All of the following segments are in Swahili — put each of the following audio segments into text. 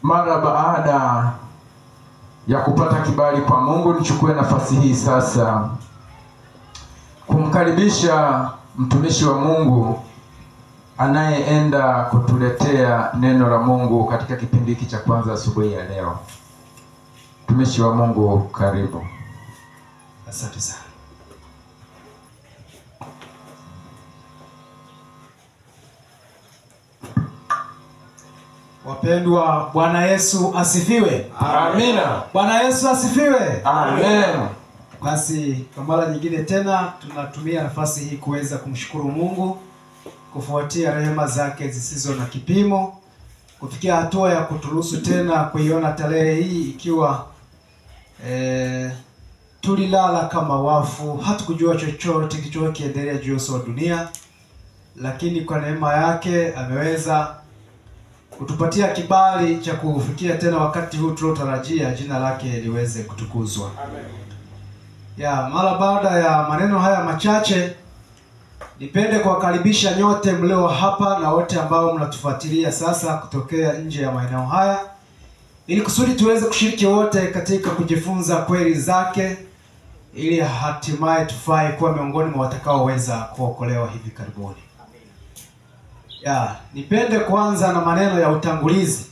Mara baada ya kupata kibali kwa Mungu, nichukue nafasi hii sasa kumkaribisha mtumishi wa Mungu anayeenda kutuletea neno la Mungu katika kipindi hiki cha kwanza asubuhi ya leo. Mtumishi wa Mungu, karibu. Asante sana. Wapendwa, Bwana Yesu asifiwe. Amina. Bwana Yesu asifiwe. Amen. Basi kwa mara nyingine tena tunatumia nafasi hii kuweza kumshukuru Mungu kufuatia rehema zake zisizo na kipimo, kufikia hatua ya kuturuhusu tena kuiona tarehe hii ikiwa tulilala kama wafu, hatukujua chochote kilichokuwa kiendelea juu ya dunia, lakini kwa neema yake ameweza kutupatia kibali cha kufikia tena wakati huu tuliotarajia jina lake liweze kutukuzwa. Amen. Mara baada ya maneno haya machache, nipende kuwakaribisha nyote mlio hapa na wote ambao mnatufuatilia sasa kutokea nje ya maeneo haya, ili kusudi tuweze kushiriki wote katika kujifunza kweli zake, ili hatimaye tufae kuwa miongoni mwa watakaoweza kuokolewa hivi karibuni. Nipende kuanza na maneno ya utangulizi.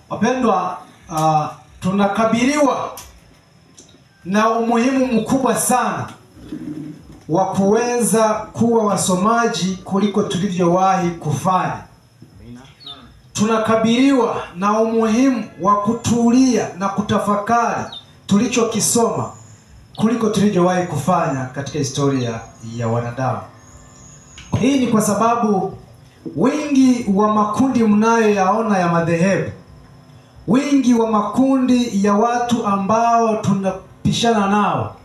Wapendwa, tunakabiliwa na umuhimu mkubwa sana wa kuweza kuwa wasomaji kuliko tulivyowahi kufanya. Tunakabiliwa na umuhimu wa kutulia na kutafakari tulichokisoma kuliko tulivyowahi kufanya katika historia ya wanadamu. Hii ni kwa sababu wingi wa makundi mnayoyaona ya madhehebu, wingi wa makundi ya watu ambao tunapishana nao,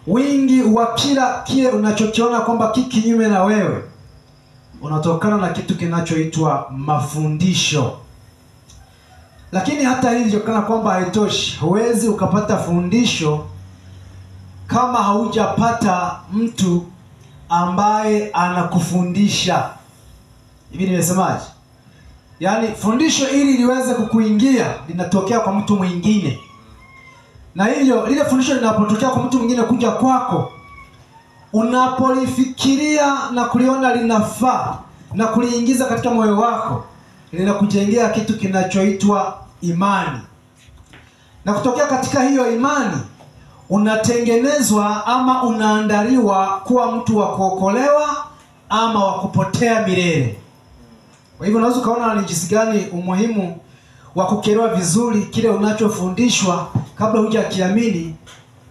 wingi wa kile unachokiona kwamba kinyume na wewe, unatokana na kitu kinachoitwa mafundisho. Lakini hata hivyo, kana kwamba haitoshi, huwezi ukapata fundisho kama haujapata mtu ambaye anakufundisha. Hivi nimesemaje? Yaani fundisho ili liweze kukuingia linatokea kwa mtu mwingine. Na hivyo lile fundisho linapotokea kwa mtu mwingine kuja kwako, unapolifikiria na kuliona linafaa na kuliingiza katika moyo wako, linakujengea kitu kinachoitwa imani. Na kutokea katika hiyo imani unatengenezwa ama unaandaliwa kuwa mtu wa kuokolewa ama wa kupotea milele. Kwa hivyo unaweza ukaona ni jinsi gani umuhimu wa kukielewa vizuri kile unachofundishwa kabla hujakiamini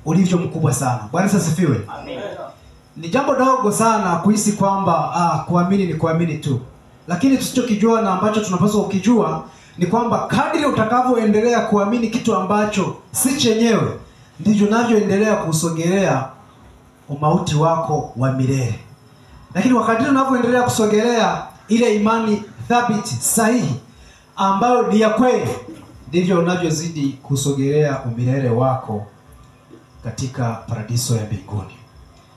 ulivyo mkubwa sana. Bwana asifiwe. Amen. Ni jambo dogo sana kuhisi kwamba kuamini ni kuamini tu. Lakini tusichokijua na ambacho tunapaswa kukijua ni kwamba kadri utakavyoendelea kuamini kitu ambacho si chenyewe, ndivyo unavyoendelea kusogelea umauti wako wa milele. Lakini wakati unavyoendelea kusogelea ile imani thabiti, sahihi, ambayo ni ya kweli, ndivyo unavyozidi kusogelea umilele wako katika paradiso ya mbinguni.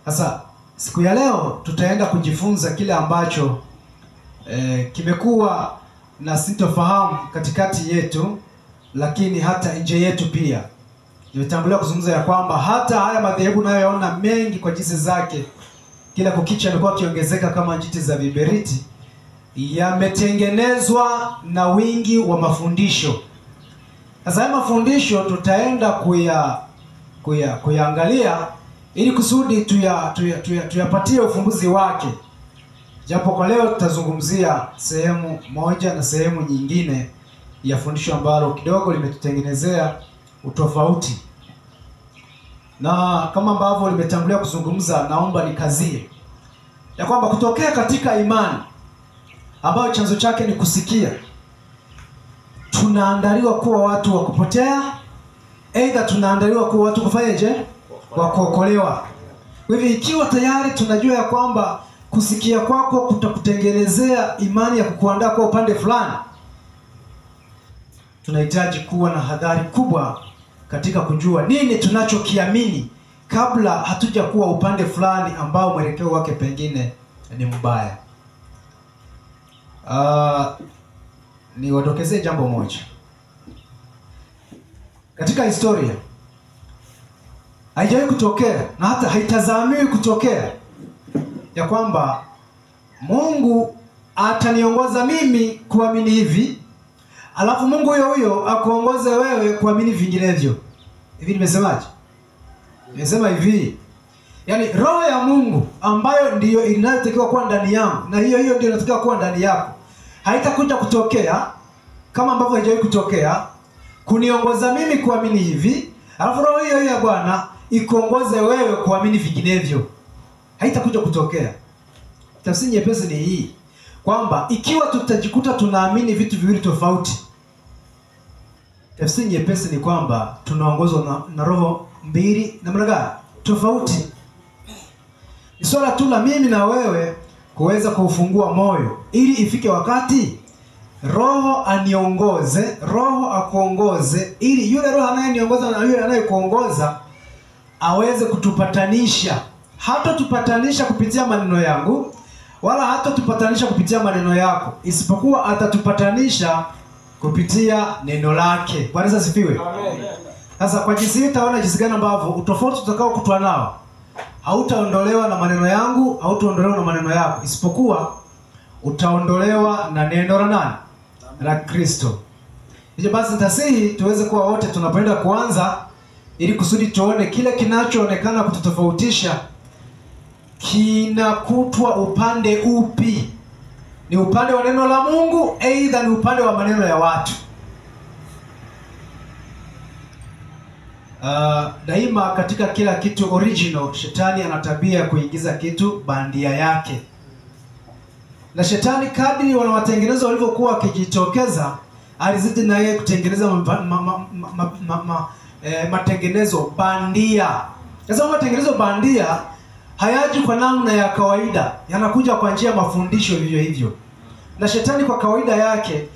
Sasa siku ya leo tutaenda kujifunza kile ambacho kimekuwa na sintofahamu katikati yetu, lakini hata nje yetu pia. Nimetangulia kuzungumza ya kwamba hata haya madhehebu unayoona mengi kwa jinsi zake, kila kukicha yamekuwa kiongezeka kama njiti za viberiti, yametengenezwa na wingi wa mafundisho. Sasa haya mafundisho tutaenda kuyaangalia ili kusudi tuyapatie ufumbuzi wake. Japo kwa leo tutazungumzia sehemu moja na sehemu nyingine ya fundisho ambalo kidogo limetutengenezea utofauti. Na kama ambavyo limetangulia kuzungumza, naomba nikazie ya kwamba kutokea katika imani ambayo chanzo chake ni kusikia, tunaandaliwa kuwa watu wa kupotea, aidha tunaandaliwa kuwa watu kufanyaje? Wa kuokolewa. Kwa hivyo ikiwa tayari tunajua ya kwamba kusikia kwako kutakutengenezea imani ya kukuandaa kwa upande fulani, tunahitaji kuwa na hadhari kubwa katika kujua nini tunachokiamini kabla hatuja kuwa upande fulani ambao mwelekeo wake pengine ni mbaya. Niwadokezee jambo moja. katika historia haijawahi kutokea na hata haitazamiwi kutokea ya kwamba Mungu ataniongoza mimi kuamini hivi, alafu Mungu huyo huyo akuongoze wewe kuamini vinginevyo. Hivi nimesemaje? Nimesema hivi, yaani roho ya Mungu ambayo ndiyo inayotakiwa kuwa ndani yangu na hiyo ndiyo inatakiwa kuwa ndani yako, haitakuja kutokea kama ambavyo haijawahi kutokea kuniongoza mimi kuamini hivi, alafu roho hiyo ya Bwana ikuongoze wewe kuamini vinginevyo. Haitakuja kutokea. Tafsiri nyepesi ni hii, kwamba ikiwa tutajikuta tunaamini vitu viwili tofauti, tafsiri nyepesi ni kwamba tunaongozwa na roho mbili namna gani tofauti. Ni swala tu la mimi na wewe kuweza kuufungua moyo ili ifike wakati Roho aniongoze, Roho akuongoze, ili yule Roho anayeniongoza na yule anayekuongoza aweze kutupatanisha. Hata tupatanisha kupitia maneno yangu, wala hata tupatanisha kupitia maneno yako, isipokuwa atatupatanisha kupitia neno lake. Bwana Yesu asifiwe. Amen. Sasa kwa jinsi hii utaona jinsi gani ambavyo utofauti tutakao kutwa nao hautaondolewa na maneno yangu, hautaondolewa na maneno yako, isipokuwa utaondolewa na neno la nani? La Kristo. Hivyo basi nitasihi tuweze kuwa wote tunapenda kuanza, ili kusudi tuone kile kinachoonekana kututofautisha kinakutwa upande upi. Ni upande wa neno la Mungu, aidha ni upande wa maneno ya watu. Daima katika kila kitu original, shetani ana tabia kuingiza kitu bandia yake. Na shetani kadri wanawatengeneza walivyokuwa wakijitokeza, alizidi na yeye kutengeneza matengenezo bandia. Sasa matengenezo bandia hayaji kwa namna ya kawaida, yanakuja kwa njia ya mafundisho vivyo hivyo. Na shetani kwa kawaida yake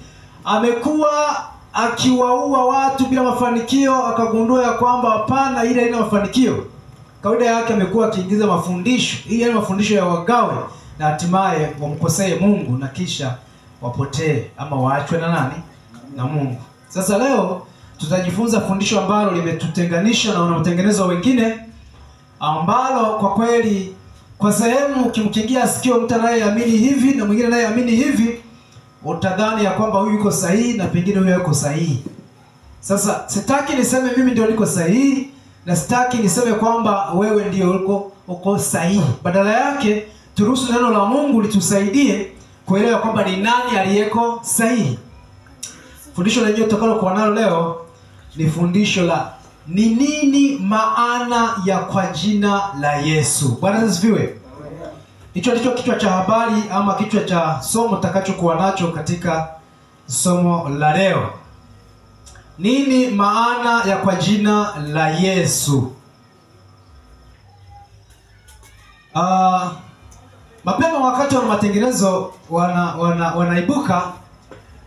amekuwa akiwaua watu bila mafanikio, akagundua ya kwamba hapana, ile haina mafanikio. Kawaida yake amekuwa akiingiza mafundisho, ili yale mafundisho ya wagawe na hatimaye wamkosee Mungu na kisha wapotee ama waachwe na nani? Na Mungu. Sasa leo tutajifunza fundisho ambalo limetutenganisha na wanaotengenezwa wengine, ambalo kwa kweli kwa sehemu ukimkingia sikio mtu anayeamini hivi na mwingine anayeamini hivi, utadhani ya kwamba huyu yuko sahihi na pengine huyu yuko sahihi. Sasa sitaki niseme mimi ndio niko sahihi, na sitaki niseme kwamba wewe ndio uko sahihi. Badala yake turuhusu neno la Mungu litusaidie kuelewa kwamba ni nani aliyeko sahihi. Fundisho lenyewe tutakalo kuwa nalo leo ni fundisho la ni nini maana ya kwa jina la Yesu. Bwana asifiwe. Hicho ndicho kichwa cha habari ama kichwa cha somo tutakachokuwa nacho katika somo la leo. Nini maana ya kwa jina la Yesu? Mapema wakati wa matengenezo wanaibuka,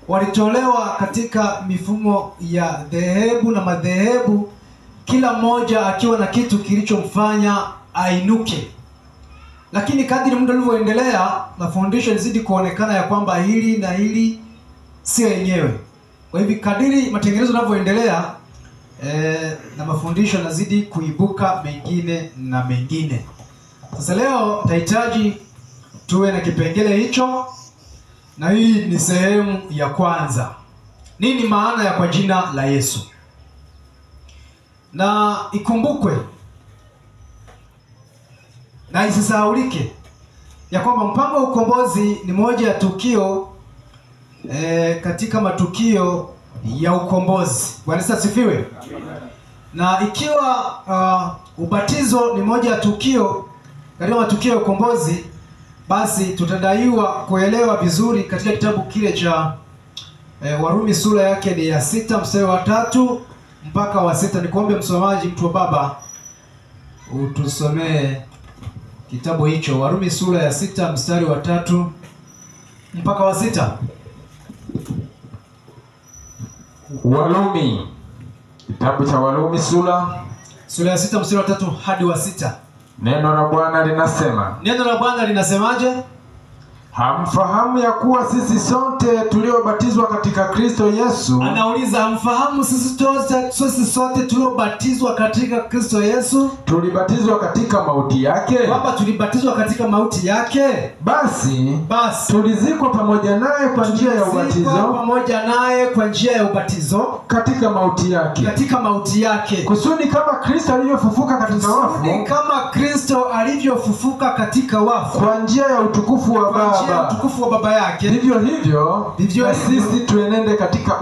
walitolewa katika mifumo ya dhehebu na madhehebu, kila mmoja akiwa na kitu kilichomfanya ainuke. Lakini kadri muda ulivyoendelea, mafundisho yalizidi kuonekana ya kwamba hili na hili sio yenyewe. Kwa hivyo kadri matengenezo yanavyoendelea, na mafundisho yanazidi kuibuka mengine na mengine. Sasa leo tutahitaji tuwe na kipengele hicho, na hii ni sehemu ya kwanza. Nini maana ya kwa jina la Yesu? Na ikumbukwe na isisahaulike ya kwamba mpango wa ukombozi ni moja ya tukio katika matukio ya ukombozi. Bwana Yesu asifiwe. Na ikiwa ubatizo ni moja ya tukio katika matukio ya ukombozi, basi tutadaiwa kuelewa vizuri katika kitabu kile cha Warumi sura yake ni ya 6 mstari wa 3 mpaka wa 6. Nikuombe msomaji, mtu wa baba, utusomee kitabu hicho, Warumi sura ya 6 mstari wa 3 mpaka wa 6. Warumi, kitabu cha Warumi sura ya 6 mstari wa 3 hadi wa 6. Neno la Bwana linasema. Neno la Bwana linasemaje? Hamfahamu ya kuwa sisi sote sote tuliobatizwa katika Kristo Yesu. Anauliza, mfahamu sisi sote tuliobatizwa katika Kristo Yesu Tulibatizwa katika mauti yake. Kwamba tulibatizwa katika mauti yake. Basi tulizikwa pamoja naye kwa njia ya ubatizo. Katika mauti yake. Kusudi kama Kristo alivyofufuka katika wafu. Kwa njia ya utukufu wa Baba yake. Vivyo hivyo na sisi tuenende katika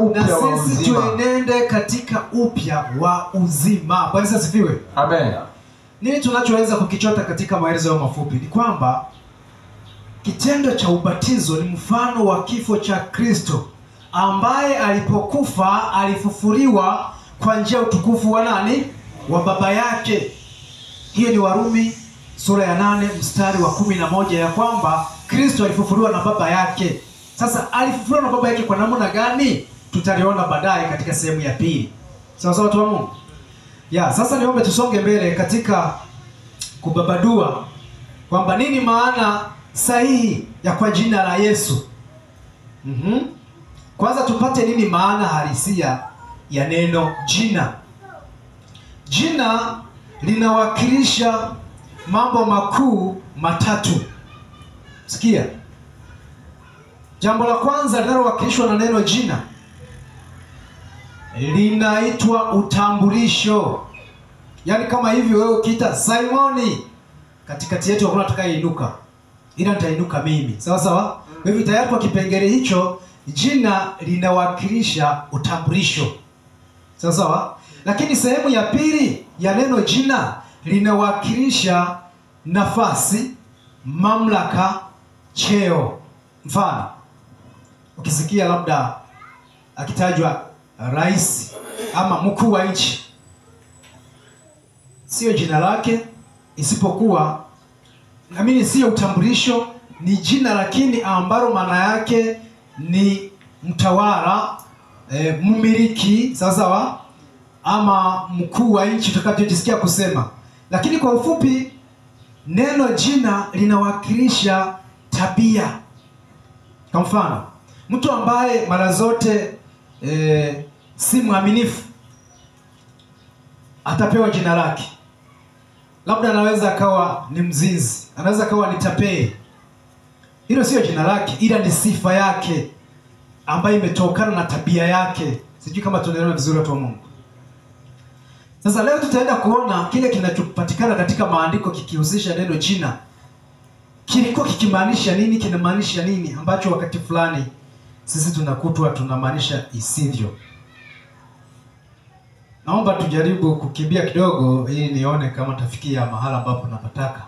upya wa uzima. Bwana asifiwe. Amen. Nini tunachoweza kukichota katika maelezo mafupi ni kwamba kitendo cha ubatizo ni mfano wa kifo cha Kristo, ambaye alipokufa alifufuliwa kwa njia ya utukufu wa nani? Wa Baba yake. Hiyo ni Warumi sura ya 8 mstari wa 11, ya kwamba Kristo alifufuliwa na Baba yake. Sasa alifufuliwa na Baba yake kwa namna gani? Tutaliona baadaye katika sehemu ya pili. Sawa sawa, watu wa Mungu. Sasa niombe tusonge mbele katika kubabadua kwamba nini maana sahihi ya kwa jina la Yesu. Kwanza tupate nini maana halisia ya neno jina. Jina linawakilisha mambo makuu matatu. Sikia. Jambo la kwanza linalowakilishwa na neno jina linaitwa utambulisho. Yaani kama hivi wewe ukiita Simoni, katikati yetu hakuna atakayeinuka, ila nitainuka mimi. Sawa sawa? Kwa hivyo tayari kwa kipengele hicho jina linawakilisha utambulisho. Sawa sawa? Lakini sehemu ya pili ya neno jina linawakilisha nafasi, mamlaka, cheo. Mfano, ukisikia labda akitajwa rais ama mkuu wa nchi, sio jina lake, isipokuwa sio utambulisho, ni jina lakini ambalo maana yake ni mtawala, mmiliki, sawa, ama mkuu wa nchi utakapojisikia kusema. Lakini kwa ufupi neno jina linawakilisha tabia. Kwa mfano, mtu ambaye mara zote si mwaminifu atapewa jina lake. Labda anaweza akawa ni mzinzi, anaweza akawa ni tapeli. Hilo sio jina lake, ila ni sifa yake ambayo imetokana na tabia yake. Sijui kama tunaelewa vizuri, watu wa Mungu. Sasa leo tutaenda kuona kile kinachopatikana katika maandiko kikihusisha neno jina. Kilikuwa kikimaanisha nini, kinamaanisha nini, ambacho wakati fulani sisi tunakutwa tunamaanisha isivyo. Naomba tujaribu kukimbia kidogo ili nione kama tafikia mahala ambapo napataka.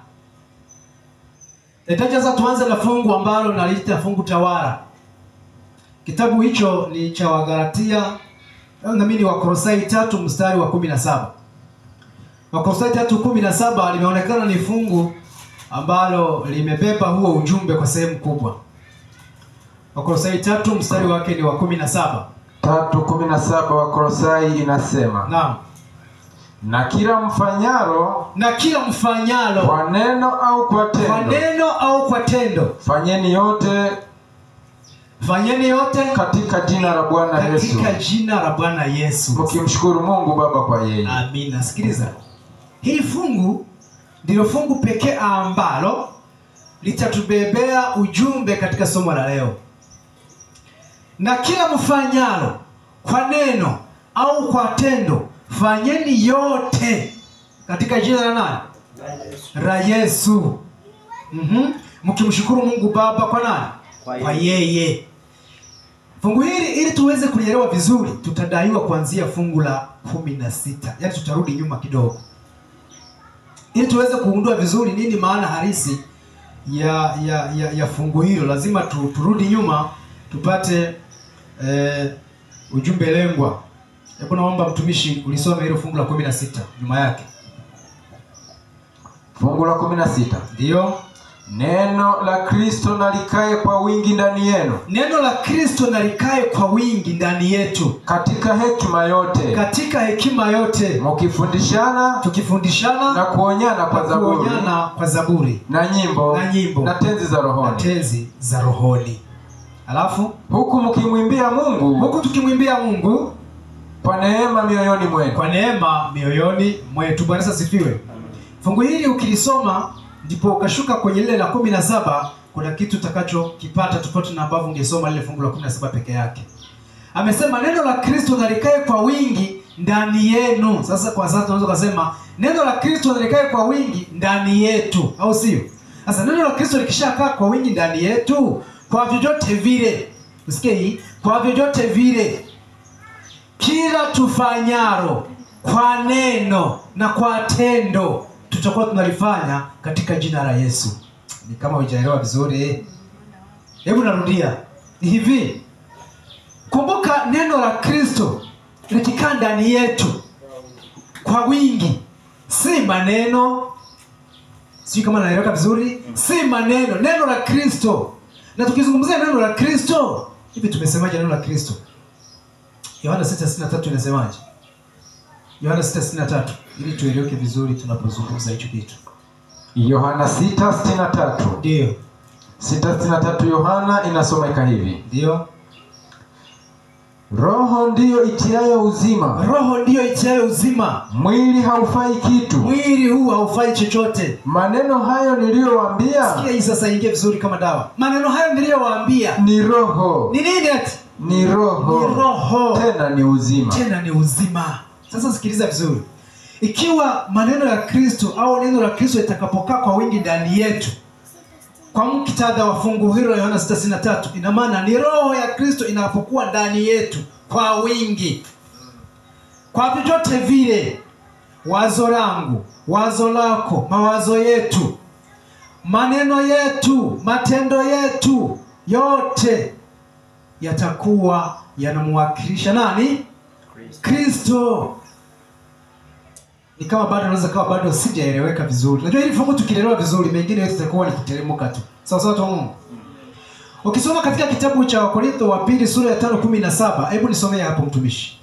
Sasa tuanze na fungu ambalo naliita fungu tawala. Kitabu hicho ni cha Wagalatia, ni Wakolosai 3 mstari wa 17. Wakolosai 3:17 limeonekana ni fungu ambalo limebeba huo ujumbe kwa sehemu kubwa. Wakolosai 3 mstari wake ni wa 17. 3:17 Wakolosai inasema, naam, na kila mfanyalo kwa neno au kwa tendo, fanyeni yote katika jina la Bwana Yesu, mkimshukuru Mungu Baba kwa yeye. Amina. Sikiliza. Hili fungu ndilo fungu pekee ambalo litatubebea ujumbe katika somo la leo. Na kila mfanyalo kwa neno au kwa tendo, fanyeni yote katika jina la nani? La Yesu. Mkimshukuru Mungu Baba kwa nani? Kwa yeye. Fungu hili ili tuweze kulielewa vizuri, tutadaiwa kuanzia fungu la 16. Yaani tutarudi nyuma kidogo, ili tuweze kuundua vizuri nini maana halisi ya fungu hilo. Lazima turudi nyuma tupate ujumbe lengwa. Hebu naomba mtumishi ulisome hilo fungu la 16 nyuma yake. Fungu la 16. Ndio. Neno la Kristo na likae kwa wingi ndani yenu. Neno la Kristo na likae kwa wingi ndani yetu. Katika hekima yote. Tukifundishana na kuonyana kwa zaburi. Na nyimbo. Na tenzi za rohoni. Alafu huku mkimwimbia Mungu, huku tukimwimbia Mungu kwa neema mioyoni mwenu. Kwa neema mioyoni mwetu. Bwana asifiwe. Fungu hili ukilisoma ndipo ukashuka kwenye lile la 17, kuna kitu utakachokipata tofauti na ambavyo ungesoma lile fungu la 17 peke yake. Amesema neno la Kristo na likae kwa wingi ndani yenu. Sasa kwa sasa tunaweza kusema neno la Kristo na likae kwa wingi ndani yetu, au sio? Sasa neno la Kristo likishakaa kwa wingi ndani yetu, kwa vyovyote vile, usikie hii, kwa vyovyote vile kila tufanyaro kwa neno na kwa tendo tutakuwa tunalifanya katika jina la Yesu. Ni kama hujaelewa vizuri. Hebu narudia. Ni hivi. Kumbuka neno la Kristo likikaa ndani yetu kwa wingi, si maneno. Sijui kama naeleweka vizuri. Si maneno, neno la Kristo. Na tukizungumzia neno la Kristo, hivi tumesemaje neno la Kristo? Yohana 6:63 inasemaje? Yohana 6:63 ili tueleweke vizuri tunapozungumza hicho kitu. Yohana 6:63. Ndio. 6:63 Yohana inasomeka hivi. Ndio. Roho ndiyo itiayo uzima. Roho ndiyo itiayo uzima. Mwili haufai kitu. Mwili huu haufai chochote. Maneno hayo niliyowaambia. Sikia hii sasa ingie vizuri kama dawa. Maneno hayo niliyowaambia ni roho. Ni nini ati? Ni roho. Ni roho. Tena ni uzima. Tena ni uzima. Sasa sikiliza vizuri. Ikiwa maneno ya Kristo au neno la Kristo itakapokaa kwa wingi ndani yetu, kwa muktadha wa fungu hilo la Yohana 6:63, ina maana ni roho ya Kristo inapokuwa ndani yetu kwa wingi. Kwa vyovyote vile, wazo langu, wazo lako, mawazo yetu, maneno yetu, matendo yetu yote yatakuwa yanamwakilisha nani? Kristo. Ni kama bado unaweza kawa bado sijaeleweka vizuri. Unajua hili fungu tukielewa vizuri, mengine yote yatakuwa ni kuteremka tu. Sawa sawa tu Mungu. Ukisoma katika kitabu cha Wakorintho wa pili sura ya 5:17, hebu nisomee hapo mtumishi.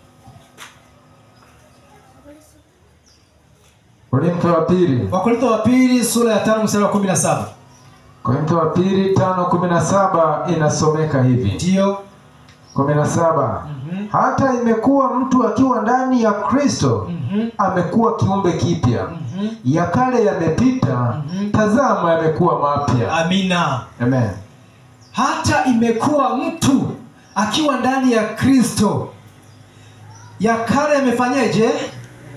Wakorintho wa pili sura ya 5 mstari wa 17. Wakorintho wa pili 5:17 inasomeka hivi. Ndio. 17. Hata imekuwa mtu akiwa ndani ya Kristo, amekuwa kiumbe kipya. Ya kale yamepita, tazama yamekuwa mapya. Amina. Amen. Hata imekuwa mtu akiwa ndani ya Kristo, ya kale yamefanyaje?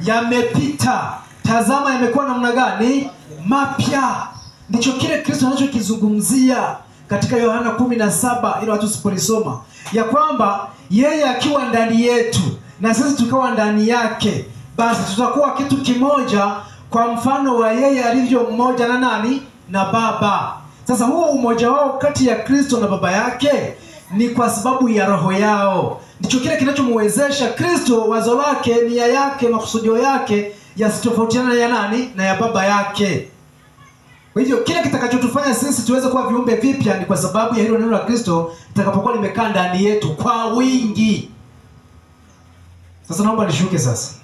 Yamepita, tazama yamekuwa namna gani? Mapya. Ndicho kile Kristo anachokizungumzia katika Yohana 17 ili watu sipolisoma, ya kwamba yeye akiwa ndani yetu na sisi tukawa ndani yake, basi tutakuwa kitu kimoja, kwa mfano wa yeye alivyo mmoja na nani? Na Baba. Sasa huo umoja wao kati ya Kristo na Baba yake ni kwa sababu ya roho yao. Ndicho kile kinachomwezesha Kristo, wazo lake, nia yake, makusudio yake yasitofautiana na ya nani? Na ya Baba yake. Kwa hivyo kile kitakachotufanya sisi tuweze kuwa viumbe vipya ni kwa sababu ya hilo neno la Kristo litakapokuwa limekaa ndani yetu kwa wingi. Sasa naomba nishuke sasa.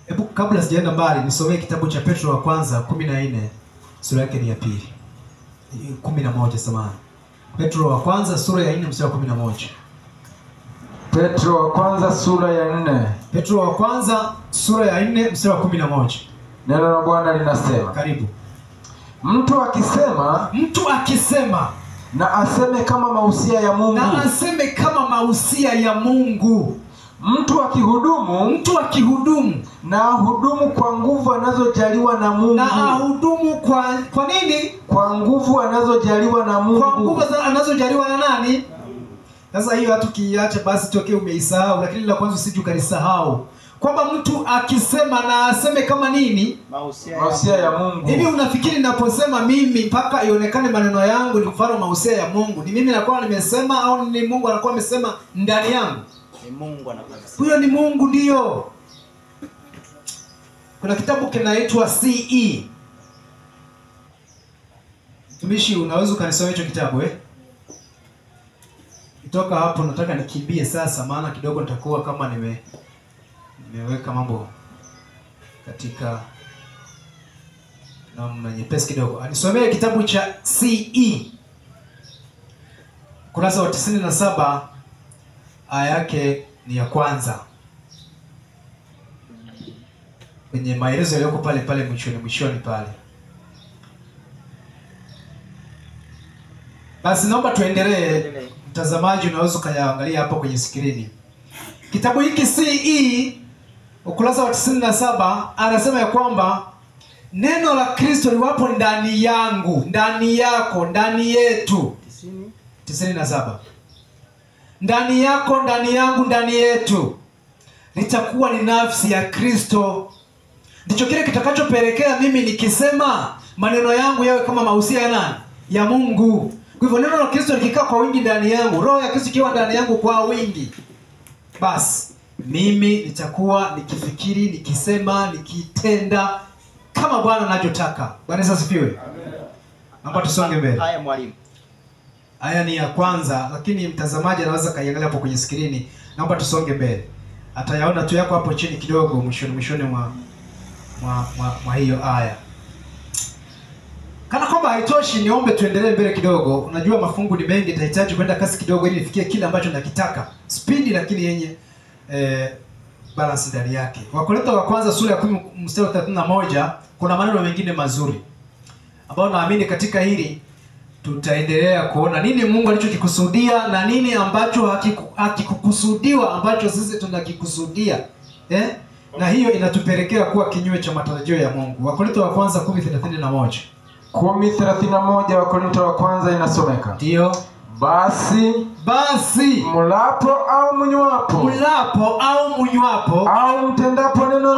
Hebu kabla sijaenda mbali nisomee kitabu cha Petro wa kwanza 14 sura yake ni ya pili. 11 samahani. Petro wa kwanza sura ya 4 mstari wa 11. Petro wa kwanza sura ya 4. Petro wa kwanza sura ya 4 mstari wa 11. Neno la Bwana linasema. Karibu. Mtu akisema na aseme kama mausia ya Mungu. Na aseme kama mausia ya Mungu. Mtu akihudumu na ahudumu kwa nguvu anazojaliwa na Mungu. Na ahudumu kwa nini? Kwa nguvu anazojaliwa na Mungu. Kwa nguvu anazojaliwa na nani? Sasa hiyo hatu kiacha basi tokee umeisahau, lakini la kwanza usije ukalisahau. Kwamba mtu akisema na aseme kama nini? Mausia ya Mungu. Hivi unafikiri ninaposema mimi mpaka ionekane maneno yangu ni mfano mausia ya Mungu, ni mimi nakuwa nimesema au ni Mungu anakuwa amesema ndani yangu? Ni Mungu anakuwa. Huyo ni Mungu ndio. Kuna kitabu kinaitwa CE. Mtumishi unaweza ukanisoma hicho kitabu Kutoka hapo nataka nikimbie sasa, maana kidogo nitakuwa kama nimeweka mambo katika na nyepesi kidogo. Anisomee kitabu cha CE kurasa wa 97, aya yake ni ya kwanza, kwenye maelezo yaliyoko pale mwishoni pale. Basi naomba tuendelee. Mtazamaji, unaweza kuangalia hapo kwenye skrini. Kitabu hiki CE ukurasa wa 97 anasema ya kwamba neno la Kristo liwapo ndani yangu, ndani yako, ndani yetu. 97. Ndani yako, ndani yangu, ndani yetu litakuwa ni nafsi ya Kristo. Ndicho kile kitakachopelekea mimi nikisema maneno yangu yawe kama mausia ya nani? Ya Mungu. Kwa hivyo neno la Kristo likikaa kwa wingi ndani yangu, roho ya Kristo ikiwa ndani yangu kwa wingi, basi mimi nitakuwa nikifikiri, nikisema, nikitenda kama Bwana anavyotaka. Bwana Yesu asifiwe. Naomba tusonge mbele. Haya mwalimu. Haya ni ya kwanza, lakini mtazamaji anaweza kaiangalia hapo kwenye skrini. Naomba tusonge mbele. Atayaona tu yako hapo chini kidogo mwishoni mwa hiyo aya. Kana kwamba haitoshi, niombe tuendelee mbele kidogo. Unajua mafungu ni mengi, nitahitaji kwenda kasi kidogo ili nifikie kile ambacho nakitaka. Speed lakini yenye balance ndani yake. Wakorintho wa kwanza sura ya 10 mstari wa 31 kuna maneno mengine mazuri ambayo naamini katika hili tutaendelea kuona nini Mungu alichokikusudia na nini ambacho hakikukusudiwa ambacho sisi tunakikusudia. Na hiyo inatupelekea kuwa kinyume cha matarajio ya Mungu. Wakorintho wa kwanza 10:31. 10:31 Wakorintho wa kwanza inasomeka. Ndio. Basi mulapo au munywapo au mtendapo neno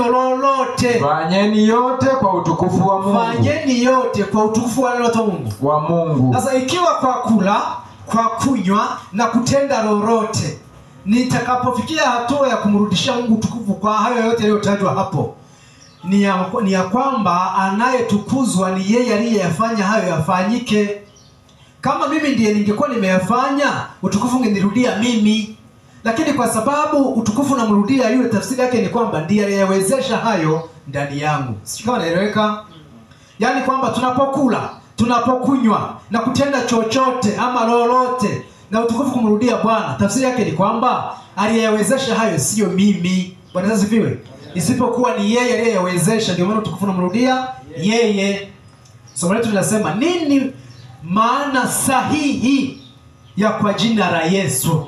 lolote, fanyeni yote kwa utukufu wa Mungu. Fanyeni yote kwa utukufu wa Mungu. Sasa ikiwa kwa kula, kwa kunywa na kutenda lolote, nitakapofikia hatua ya kumrudishia Mungu utukufu kwa hayo yote yaliyotajwa hapo, ni ya kwamba anayetukuzwa ni yeye aliyeyafanya hayo yafanyike. Kama mimi ndiye ningekuwa nimeyafanya, utukufu ungenirudia mimi. Lakini kwa sababu utukufu unamrudia yule, tafsiri yake ni kwamba ndiye aliyewezesha hayo ndani yangu. Sio kama naeleweka? Yaani kwamba tunapokula, tunapokunywa na kutenda chochote ama lolote na utukufu kumrudia Bwana, tafsiri yake ni kwamba aliyewezesha hayo sio mimi. Bwana asifiwe. Isipokuwa ni yeye aliyewezesha, ndio maana utukufu unamrudia yeye. Somo letu linasema nini maana sahihi ya kwa jina la Yesu.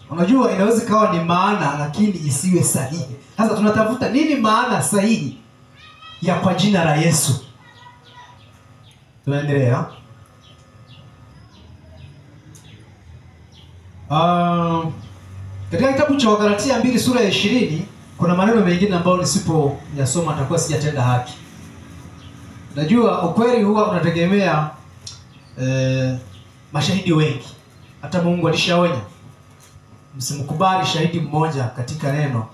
Unajua inaweza kawa ni maana lakini isiwe sahihi. Sasa tunatafuta nini maana sahihi ya kwa jina la Yesu. Tunaendelea. Katika kitabu cha Wagalatia 2 sura ya 20 kuna maneno mengine ambayo nisipoyasoma nitakuwa sijatenda haki. Najua ukweli huwa unategemea mashahidi wengi. Hata Mungu alishaonya, msimkubali shahidi mmoja katika neno,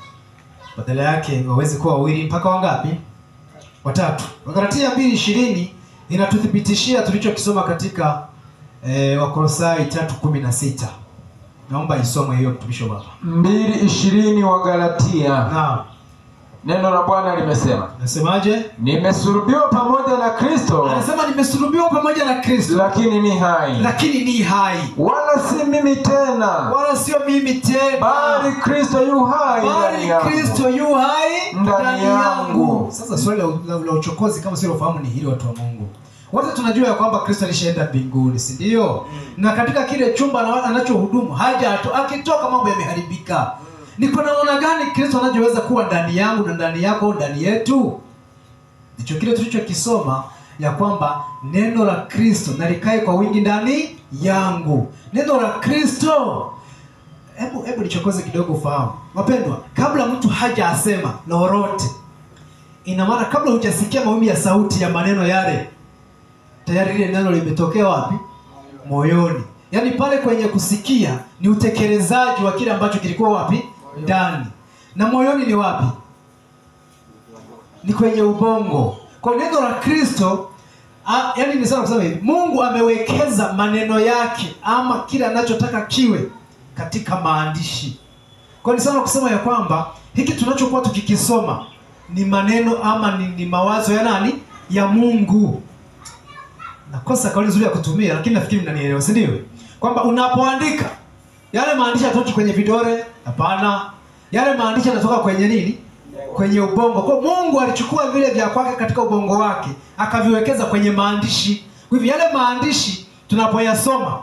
badala yake waweze kuwa wawili mpaka wangapi? Watatu. Wagalatia 2:20 inatuthibitishia tulichokisoma katika Wakolosai 3:16. Naomba isome hiyo mtumishi wa Baba. 2:20 Wagalatia. Naam. Neno la Bwana limesema. Nasemaje? Nimesulubiwa pamoja na Kristo. Anasema nimesulubiwa pamoja na Kristo. Lakini ni hai. Wala si mimi tena. Wala sio mimi tena. Bali Kristo yu hai ndani yangu. Sasa swali la uchokozi kama sio ufahamu ni hili, watu wa Mungu. Wote tunajua ya kwamba Kristo alishaenda mbinguni, si ndio? Na katika kile chumba anachohudumu akitoka mambo yameharibika. Ni kwa namna gani Kristo anajoweza kuwa ndani yangu na ndani yako, ndani yetu? Ndicho kile tulichokisoma ya kwamba neno la Kristo na likae kwa wingi ndani yangu. Neno la Kristo. Hebu nichokoze kidogo ufahamu. Wapendwa, kabla mtu haja asema lolote, ina maana kabla hujasikia mawimbi ya sauti ya maneno yale, tayari ile neno limetokea wapi? Moyoni. Yaani pale kwenye kusikia ni utekelezaji wa kile ambacho kilikuwa wapi? Ndani. Na moyoni ni wapi? Ni kwenye ubongo. Kwa neno la Kristo, yaani ni sawa kusema hivi, Mungu amewekeza maneno yake ama kile anachotaka kiwe katika maandishi. Kwa ni sawa kusema ya kwamba hiki tunachokuwa tukikisoma ni maneno ama ni mawazo ya nani? Ya Mungu. Nakosa kauli nzuri ya kutumia, lakini nafikiri mnanielewa, si ndio? Kwamba unapoandika yale maandishi yatoki kwenye vidole, hapana. Yale maandishi yanatoka kwenye nini? Kwenye ubongo. Kwa Mungu alichukua vile vya kwake katika ubongo wake, akaviwekeza kwenye maandishi. Kwa hivyo yale maandishi tunapoyasoma,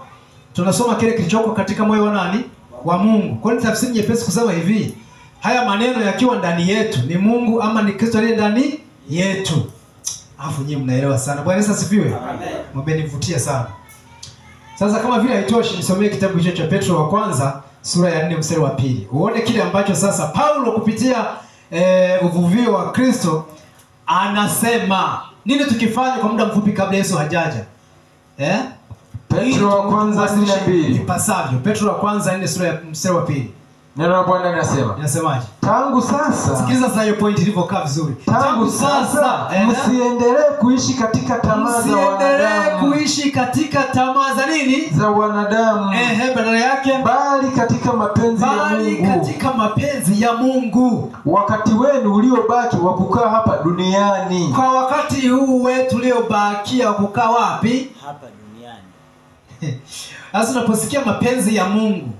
tunasoma kile kilichoko katika moyo wa nani? Wa Mungu. Kwa nini tafsiri nyepesi kusema hivi? Haya maneno yakiwa ndani yetu, ni Mungu ama ni Kristo aliye ndani yetu? Alafu nyinyi mnaelewa sana. Bwana Yesu asifiwe. Amen. Mmenivutia sana. Sasa kama vile haitoshi, nisomee kitabu hicho cha Petro wa kwanza sura ya 4 mstari wa 2. Uone kile ambacho sasa Paulo kupitia uvuvio wa Kristo anasema nini tukifanya kwa muda mfupi kabla Yesu hajaja. Petro wa kwanza 4:2. Ipasavyo. Petro wa kwanza 4 sura ya mstari wa 2. Neno la Bwana linasema. Inasemaje? Tangu sasa. Sikiliza sasa hiyo point ilivyokaa vizuri. Tangu sasa msiendelee kuishi katika tamaa za wanadamu. Kuishi katika tamaa za nini? Za wanadamu. Badala yake bali katika mapenzi ya Mungu. Bali katika mapenzi ya Mungu. Wakati wenu uliobaki wa kukaa hapa duniani. Kwa wakati huu wetu uliobakia wa kukaa wapi? Hapa duniani. Sasa unaposikia mapenzi ya Mungu,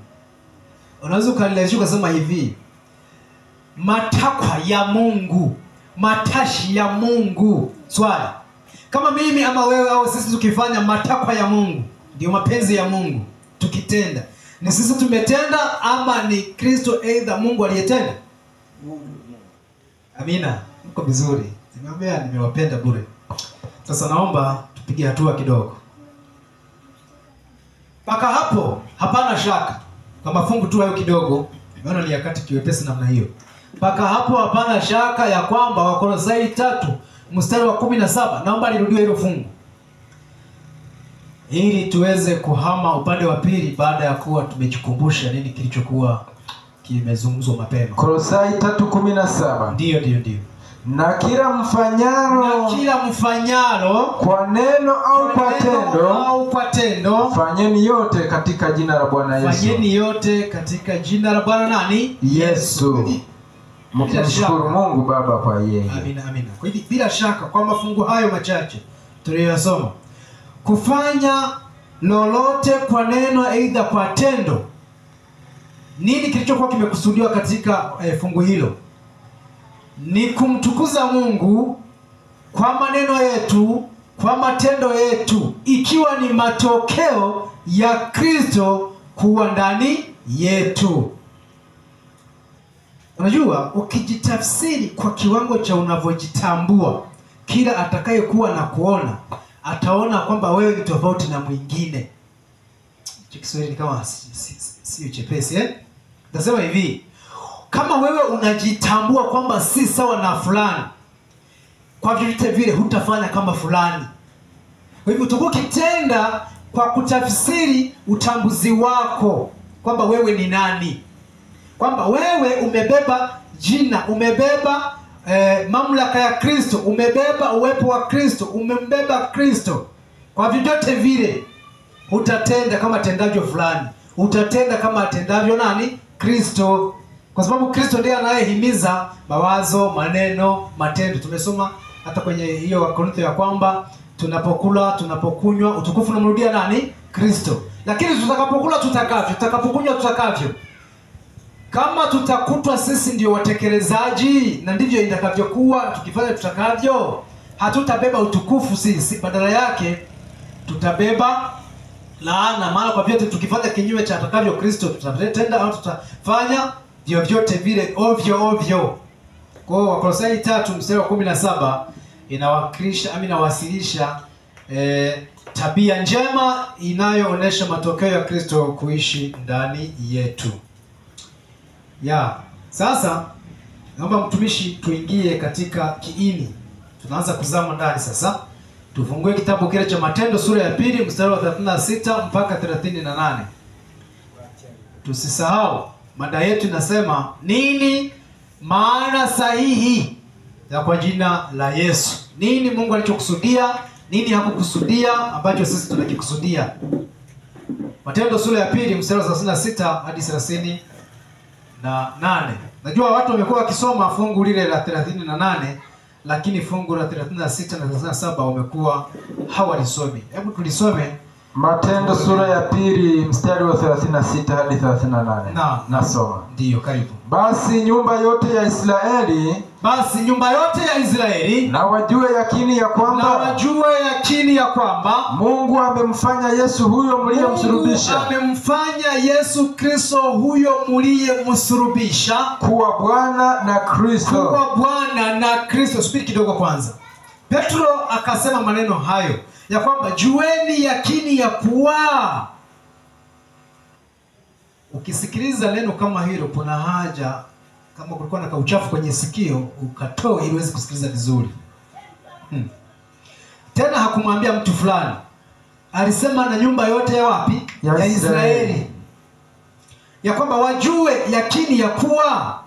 unaweza ukaelezea ukasema hivi: matakwa ya Mungu, matashi ya Mungu. Swali: kama mimi ama wewe au sisi tukifanya matakwa ya Mungu, ndio mapenzi ya Mungu, tukitenda, ni sisi tumetenda ama ni Kristo aidha Mungu aliyetenda? Mungu. Amina. Mko vizuri. Nimeambia nimewapenda bure. Sasa naomba tupige hatua kidogo. Paka hapo hapana shaka. Kwa mafungu tu hayo kidogo, maana ni yakati kiwepesi namna hiyo. Paka hapo hapana shaka ya kwamba Wakolosai 3 mstari wa 17, naomba nirudie hilo fungu ili tuweze kuhama upande wa pili baada ya kuwa tumejikumbusha nini kilichokuwa kimezungumzwa mapema. Kolosai 3:17. Ndio. Na kila mfanyalo kwa neno au kwa tendo, fanyeni yote katika jina la Bwana Yesu. Fanyeni yote katika jina la Bwana nani? Yesu. Mkimshukuru Mungu Baba kwa yeye. Amina. Kwa hivyo bila shaka kwa mafungu hayo machache tuliyosoma, kufanya lolote kwa neno aidha kwa tendo, nini kilichokuwa kimekusudiwa katika fungu hilo? Ni kumtukuza Mungu kwa maneno yetu, kwa matendo yetu, ikiwa ni matokeo ya Kristo kuwa ndani yetu. Unajua, ukijitafsiri kwa kiwango cha unavyojitambua, kila atakayekuwa na kuona ataona kwamba wewe ni tofauti na mwingine. Kiswahili kama sio chepesi Nasema hivi: kama wewe unajitambua kwamba si sawa na fulani, kwa vyote vile hutafanya kama fulani. Kwa hivyo utakuwa ukitenda kwa kutafsiri utambuzi wako kwamba wewe ni nani, kwamba wewe umebeba jina, umebeba mamlaka ya Kristo, umebeba uwepo wa Kristo, umembeba Kristo. Kwa vyote vile utatenda kama tendavyo fulani, utatenda kama atendavyo nani? Kristo. Kwa sababu Kristo ndiye anayehimiza mawazo, maneno, matendo. Tumesoma hata kwenye hiyo Wakorintho ya kwamba tunapokula, tunapokunywa, utukufu unamrudia nani? Kristo. Lakini tutakapokula tutakavyo, tutakapokunywa tutakavyo, kama tutakutwa sisi ndio watekelezaji, na ndivyo itakavyokuwa tukifanya tutakavyo, hatutabeba utukufu sisi, badala yake tutabeba laana. Maana kwa vyote tukifanya kinyume cha atakavyo Kristo, tutatenda au tutafanya vyovyote vile ovyo. Kwa hiyo Wakolosai 3 mstari wa 17 inawasilisha tabia njema inayoonesha matokeo ya Kristo kuishi ndani yetu. Sasa naomba mtumishi tuingie katika kiini. Tunaanza kuzama ndani sasa. Tufungue kitabu kile cha Matendo sura ya 2 mstari wa 36 mpaka 38. Tusisahau mada yetu inasema nini maana sahihi ya kwa jina la Yesu. Nini Mungu alichokusudia, nini hakukusudia ambacho sisi tunakikusudia. Matendo sura ya 2 mstari wa 36 hadi 38. Najua watu wamekuwa wakisoma fungu lile la 38 lakini fungu la 36 na 37 wamekuwa hawalisomi. Hebu tulisome Matendo sura ya 2 mstari wa 36 hadi 38. Nasoma. Ndiyo, karibu. Basi nyumba yote ya Israeli na wajue yakini ya kwamba Mungu amemfanya Yesu huyo mliyemsulubisha. Amemfanya Yesu Kristo huyo mliyemsulubisha kuwa Bwana na Kristo. Subiri kidogo kwanza. Petro akasema maneno hayo ya kwamba jueni yakini ya kuwa. Ukisikiliza neno kama hilo, kuna haja kama kulikuwa na kauchafu kwenye sikio ukatoe ili uweze kusikiliza vizuri. Tena hakumwambia mtu fulani. Alisema na nyumba yote ya wapi? Ya Israeli. Ya kwamba wajue yakini ya kuwa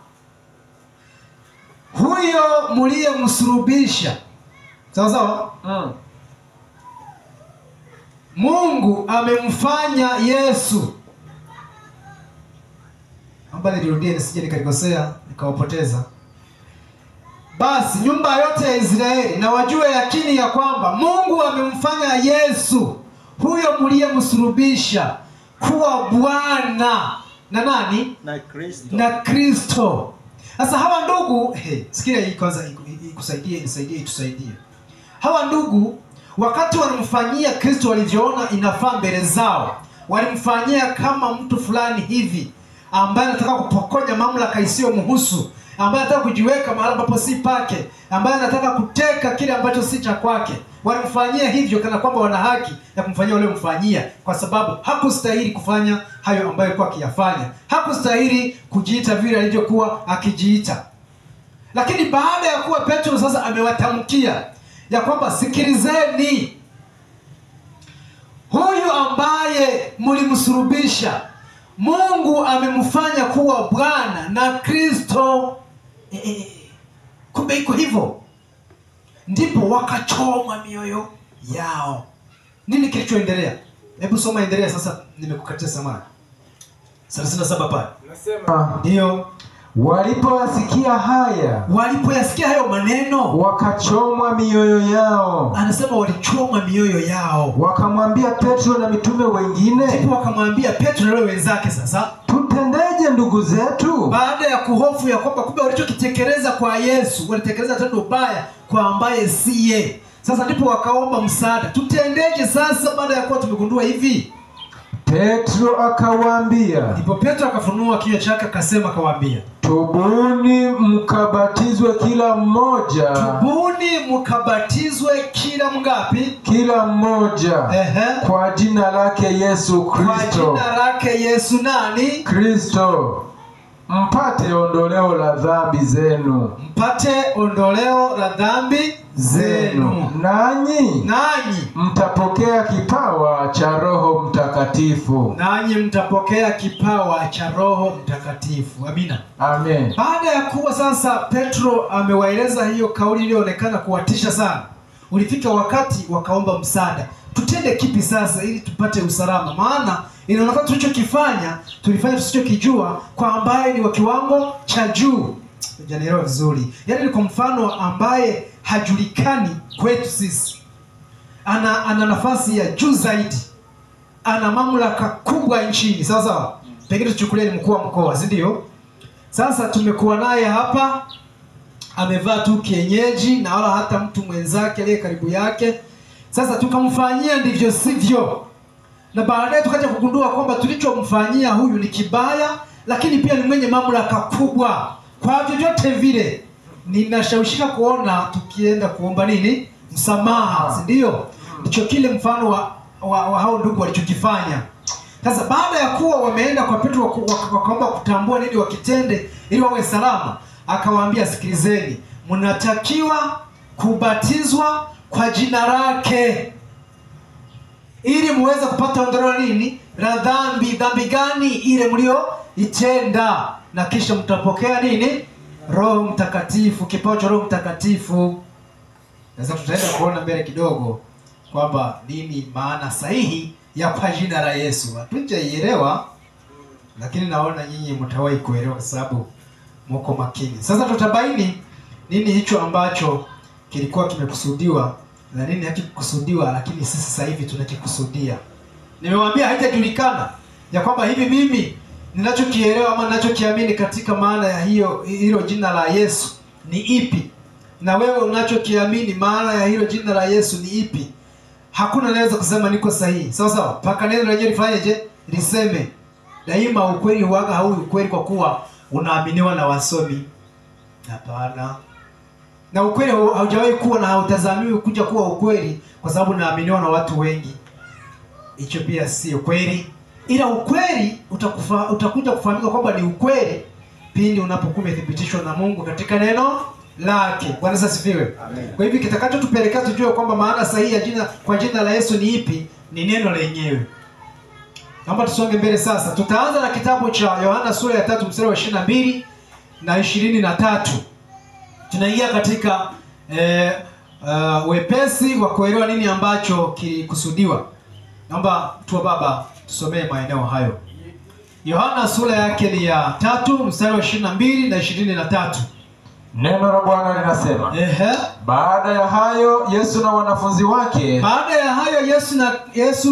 huyo mliyemsulubisha. Sawa sawa? Mungu amemfanya Yesu. Amba nirudie nisije nikakosea nikawapoteza. Basi nyumba yote ya Israeli na wajue yakini ya kwamba Mungu amemfanya Yesu huyo mliyemsulubisha kuwa Bwana na nani? Na Kristo. Sasa hawa ndugu, sikia hii kwanza itusaidie. Hawa ndugu wakati wanamfanyia Kristo walivyoona inafaa mbele zao, walimfanyia kama mtu fulani hivi ambaye anataka kupokonya mamlaka isiyo mhusu, ambaye anataka kujiweka mahali ambapo si pake, ambaye anataka kuteka kile ambacho si cha kwake. Walimfanyia hivyo kana kwamba wana haki ya kumfanyia wale mfanyia, kwa sababu hakustahili kufanya hayo ambayo alikuwa akiyafanya. Hakustahili kujiita vile alivyokuwa akijiita. Lakini baada ya kuwa Petro sasa amewatamkia ya kwamba sikilizeni, huyu ambaye mlimsulubisha Mungu amemfanya kuwa Bwana na Kristo. Kumbe iko hivyo. Ndipo wakachoma mioyo yao. Nini kilichoendelea? Hebu soma endelea sasa, nimekukatia samani. 37 pale. Nasema ndio walipoyasikia hayo maneno wakachomwa mioyo yao. Anasema walichoma mioyo yao. Wakamwambia Petro na mitume wengine. Ndipo wakamwambia Petro na wale wenzake, sasa tutendeje ndugu zetu? Baada ya kuhofu ya kwamba kumbe walichokitekeleza kwa Yesu, walitekeleza tendo baya kwa ambaye siye. Sasa ndipo wakaomba msaada. Tutendeje sasa baada ya kuwa tumegundua hivi? Petro akawaambia. Ndipo Petro akafunua kinywa chake akasema, akawaambia, tubuni mkabatizwe kila mmoja. Tubuni mkabatizwe kila mgapi? Kila mmoja. Kwa jina lake Yesu Kristo. Kwa jina lake Yesu nani? Kristo. Mpate ondoleo la dhambi zenu. Mpate ondoleo la dhambi zenu. Nanyi mtapokea kipawa cha Roho Mtakatifu. Nanyi mtapokea kipawa cha Roho Mtakatifu. Amina. Amen. Baada ya kuwa sasa Petro amewaeleza hiyo kauli iliyoonekana kuwatisha sana, ulifika wakati wakaomba msaada. Tutende kipi sasa ili tupate usalama? Maana inaonekana tulifanya tusichokijua kwa ambaye ni wa kiwango cha juu. Hujanielewa vizuri. Yaani ni kwa mfano ambaye hajulikani kwetu sisi. Ana nafasi ya juu zaidi. Ana mamlaka kubwa nchini. Sawa sawa? Pengine tuchukulie ni mkuu wa mkoa, si ndio? Sasa tumekuwa naye hapa, amevaa tu kienyeji na wala hata mtu mwenzake aliye karibu yake. Sasa tukamfanyia ndivyo sivyo. Na baadaye tukaja kugundua kwamba tulichomfanyia huyu ni kibaya, lakini pia ni mwenye mamlaka kubwa. Kwa vyovyote vile ninashawishika kuona tukienda kuomba nini? Msamaha, si ndio? Ndicho kile mfano wa hao ndugu walichokifanya. Sasa baada ya kuwa wameenda kwa Petro wakaomba kutambua nini wakitende ili wawe salama, akawaambia, sikilizeni, mnatakiwa kubatizwa kwa jina lake ili muweze kupata ondoleo nini? La dhambi. Dhambi gani? Ile mlioitenda. Na kisha mtapokea nini? Roho Mtakatifu, kipawa cha Roho Mtakatifu. Sasa tutaenda kuona mbele kidogo kwamba nini maana sahihi ya kwa jina la Yesu. Hatujaielewa, lakini naona nyinyi mtawahi kuelewa, kwa sababu mko makini. Sasa tutabaini nini hicho ambacho kilikuwa kimekusudiwa na nini hakikusudiwa, lakini sisi sasa hivi tunakikusudia. Nimewaambia haijajulikana ya kwamba hivi mimi ninachokielewa ama ninachokiamini katika maana ya hilo jina la Yesu ni ipi, na wewe unachokiamini maana ya hilo jina la Yesu ni ipi. Hakuna anaweza kusema niko sahihi. Sawa sawa, paka neno lenyewe lifanyeje? Liseme. Daima ukweli huaga hau ukweli kwa kuwa unaaminiwa na wasomi. Hapana. Na ukweli haujawahi kuwa na hautazamiwi kuja kuwa ukweli kwa sababu unaaminiwa na watu wengi. Hicho pia si ukweli. Ila ukweli utakuja kufahamika kwamba ni ukweli pindi unapokuwa umethibitishwa na Mungu katika neno lake. Bwana asifiwe. Kwa hivyo kitakachotupelekea tujue kwamba maana sahihi ya kwa jina la Yesu ni ipi ni neno lenyewe. Naomba tusonge mbele sasa. Tutaanza na kitabu cha Yohana sura ya 3 mstari wa 22 na 23. Tunaingia katika wepesi wa kuelewa nini ambacho kilikusudiwa. Naomba tuwa baba tusomee maeneo hayo. Yohana sura yake ni ya 3 mstari wa 22 na 23. Neno la Bwana linasema, baada ya hayo Yesu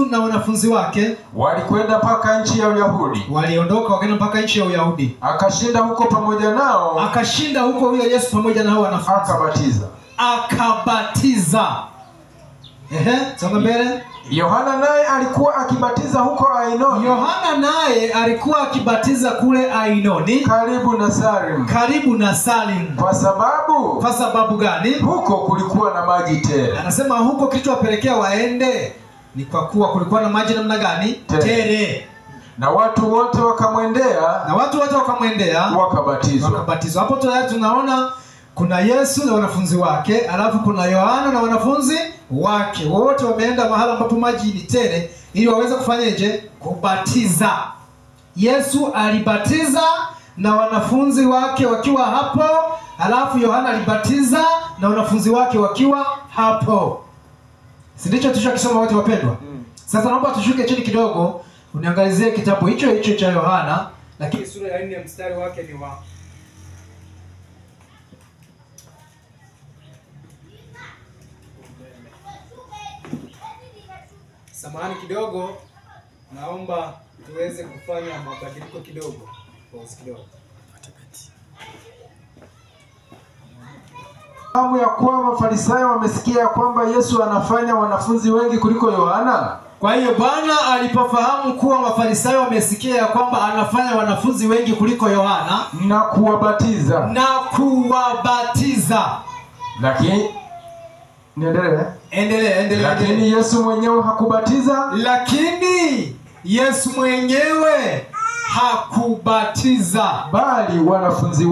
na wanafunzi wake walikwenda mpaka nchi ya Uyahudi. Waliondoka wakaenda mpaka nchi ya Uyahudi. Akashinda huko pamoja nao. Akashinda huko huyo Yesu pamoja na hao wanafunzi. Akabatiza. Songa mbele. Yohana naye alikuwa akibatiza huko Ainoni. Yohana naye alikuwa akibatiza kule Ainoni, karibu na Salim. Kwa sababu gani? Huko kulikuwa na maji tele. Anasema huko kilichowapelekea waende ni kwa kuwa kulikuwa na maji namna gani? Tele. Na watu wote wakamwendea wakabatizwa. Hapo tayari tunaona kuna Yesu na wanafunzi wake, alafu kuna Yohana na wanafunzi wake. Wote wameenda mahali ambapo maji ni tele ili waweze kufanyaje? Kubatiza. Yesu alibatiza na wanafunzi wake wakiwa hapo, alafu Yohana alibatiza na wanafunzi wake wakiwa hapo. Si ndicho tulichokisoma wote wapendwa? Sasa naomba tushuke chini kidogo uniangalizie kitabu hicho cha Yohana, lakini sura ya 4 mstari wake ni wa samahani kidogo, naomba tuweze kufanya mabadiliko kidogo. Pause kidogo. Hamu ya kuwa Mafarisayo wamesikia kwamba Yesu anafanya wanafunzi wengi kuliko Yohana. Kwa hiyo Bwana alipofahamu kuwa Mafarisayo wamesikia kwamba anafanya wanafunzi wengi kuliko Yohana na kuwabatiza. Lakini endelee. Lakini Yesu mwenyewe hakubatiza. Bali wanafunzi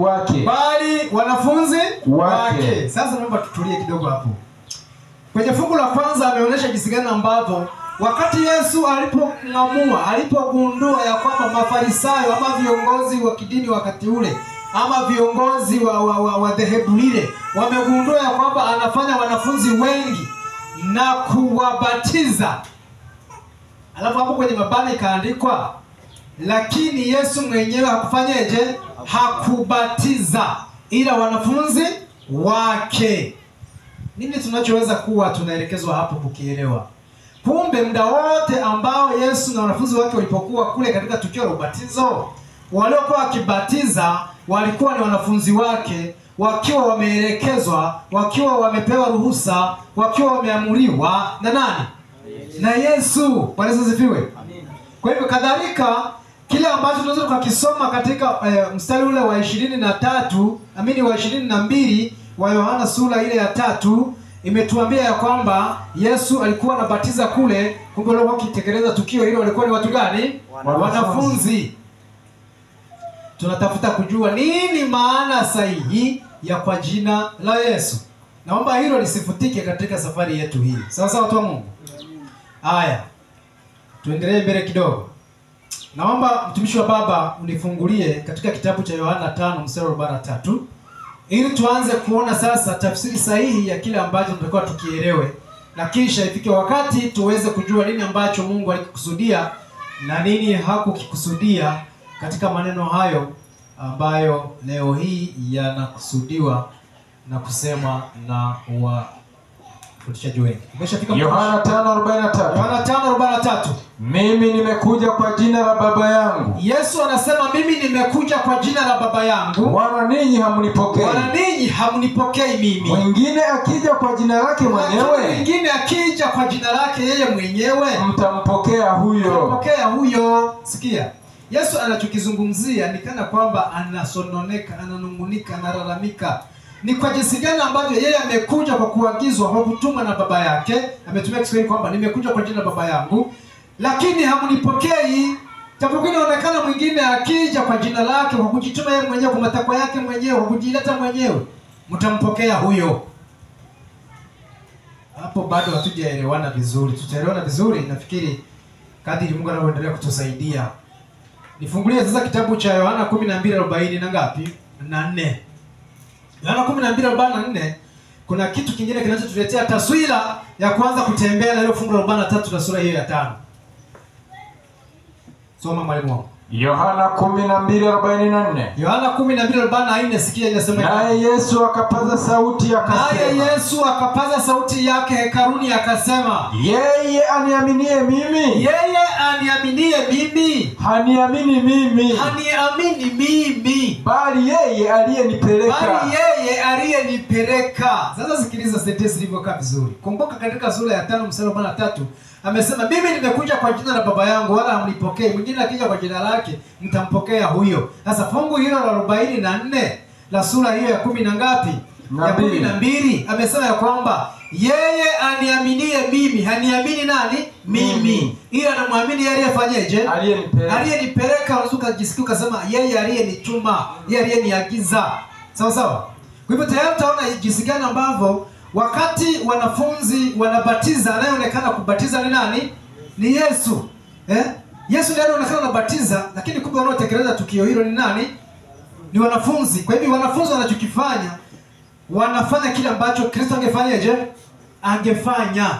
wake. Sasa naomba tutulie kidogo hapo. Kwenye fungu la kwanza ameonyesha jinsi gani ambavyo wakati Yesu alipogundua ya kwamba Mafarisayo ama viongozi wa kidini wakati ule ama viongozi wa dhehebu lile wamegundua ya kwamba anafanya wanafunzi wengi na kuwabatiza. Alafu hapo kwenye mabana ikaandikwa, lakini Yesu mwenyewe hakufanyeje? Hakubatiza, ila wanafunzi wake. Nini tunachoweza kuwa tunaelekezwa hapo kukielewa? Kumbe muda wote ambao Yesu na wanafunzi wake walipokuwa kule katika tukio la ubatizo, waliokuwa wakibatiza walikuwa ni wanafunzi wake, wakiwa wameelekezwa, wakiwa wamepewa ruhusa, wakiwa wameamuriwa na nani? Na Yesu. Bwana asifiwe. Kwa hivyo kadhalika kile ambacho tunaweza tukakisoma katika mstari ule wa 22 wa Yohana sura ile ya 3 imetuambia ya kwamba Yesu alikuwa anabatiza kule. Kumbe walikuwa wakitekeleza tukio hilo walikuwa ni watu gani? Wanafunzi. Tunatafuta kujua nini maana sahihi ya kwa jina la Yesu. Naomba hilo lisifutike katika safari yetu hii. Sawa sawa watu wa Mungu. Haya. Tuendelee mbele kidogo. Naomba mtumishi wa Baba unifungulie katika kitabu cha Yohana 5 mstari wa 43 ili tuanze kuona sasa tafsiri sahihi ya kile ambacho tunatakiwa tukielewe, na kisha ifike wakati tuweze kujua nini ambacho Mungu alikikusudia na nini hakukikusudia katika maneno hayo ambayo leo hii yanakusudiwa na kusema na wafundishaji wengi. Umeshafika Yohana 5:43. Yohana 5:43. Mimi nimekuja kwa jina la Baba yangu. Yesu anasema mimi nimekuja kwa jina la Baba yangu. Wala ninyi hamnipokei. Wala ninyi hamnipokei mimi. Mwingine akija kwa jina lake mwenyewe, Mwingine akija kwa jina lake yeye mwenyewe, mtampokea huyo. mtampokea huyo. Sikia. Yesu anachokizungumzia ni kana kwamba anasononeka, ananungunika, analalamika. Ni kwa jinsi gani ambavyo yeye amekuja kwa kuagizwa, kwa kutumwa na Baba yake. Ametumia Kiswahili kwamba nimekuja kwa jina la Baba yangu, lakini hamnipokei. Japokuwa inaonekana mwingine akija kwa jina lake, kwa kujituma yeye mwenyewe, kwa matakwa yake mwenyewe, kwa kujileta mwenyewe, mtampokea huyo. Hapo bado hatujaelewana vizuri. Tutaelewana vizuri nafikiri kadri Mungu anavyoendelea kutusaidia. Nifungulie sasa kitabu cha Yohana 12:40 na ngapi? Na 4. Yohana 12:44 kuna kitu kingine kinachotuletea taswira ya kuanza kutembea na ile fungu la 43 na sura hiyo ya 5. Soma mwalimu wangu. Yohana 12:44. Yohana 12:44, sikia inasema. Naye Yesu akapaza sauti akasema. Naye Yesu akapaza sauti yake hekaluni akasema. Yeye aniaminie mimi. Yeye aniaminie mimi. Haniamini mimi. Haniamini mimi. Bali yeye aliyenipeleka. Bali yeye aliyenipeleka. Sasa sikiliza sentensi ilivyokaa vizuri. Kumbuka katika sura ya 5 mstari wa 43 amesema mimi nimekuja kwa jina la Baba yangu wala hamnipokei. Mwingine akija kwa jina lake mtampokea huyo. Sasa fungu hilo la 44 la sura hiyo ya 10 na ngapi? Ya 12 amesema ya kwamba yeye aniaminie mimi. Haniamini nani? Mimi. Ila anamwamini yeye aliyefanyaje? Aliyenipeleka. Aliyenipeleka. Unaweza kujisikia ukasema yeye aliyenituma, yeye aliyeniagiza. Sawa sawa? Kwa hivyo tayari utaona jinsi gani ambavyo wakati wanafunzi wanabatiza, anayeonekana kubatiza ni nani? Ni Yesu. Yesu ndiye anaonekana anabatiza, lakini kumbe wanaotekeleza tukio hilo ni nani? Ni wanafunzi. Kwa hivyo wanafunzi wanachokifanya, wanafanya kile ambacho Kristo angefanyaje? Angefanya.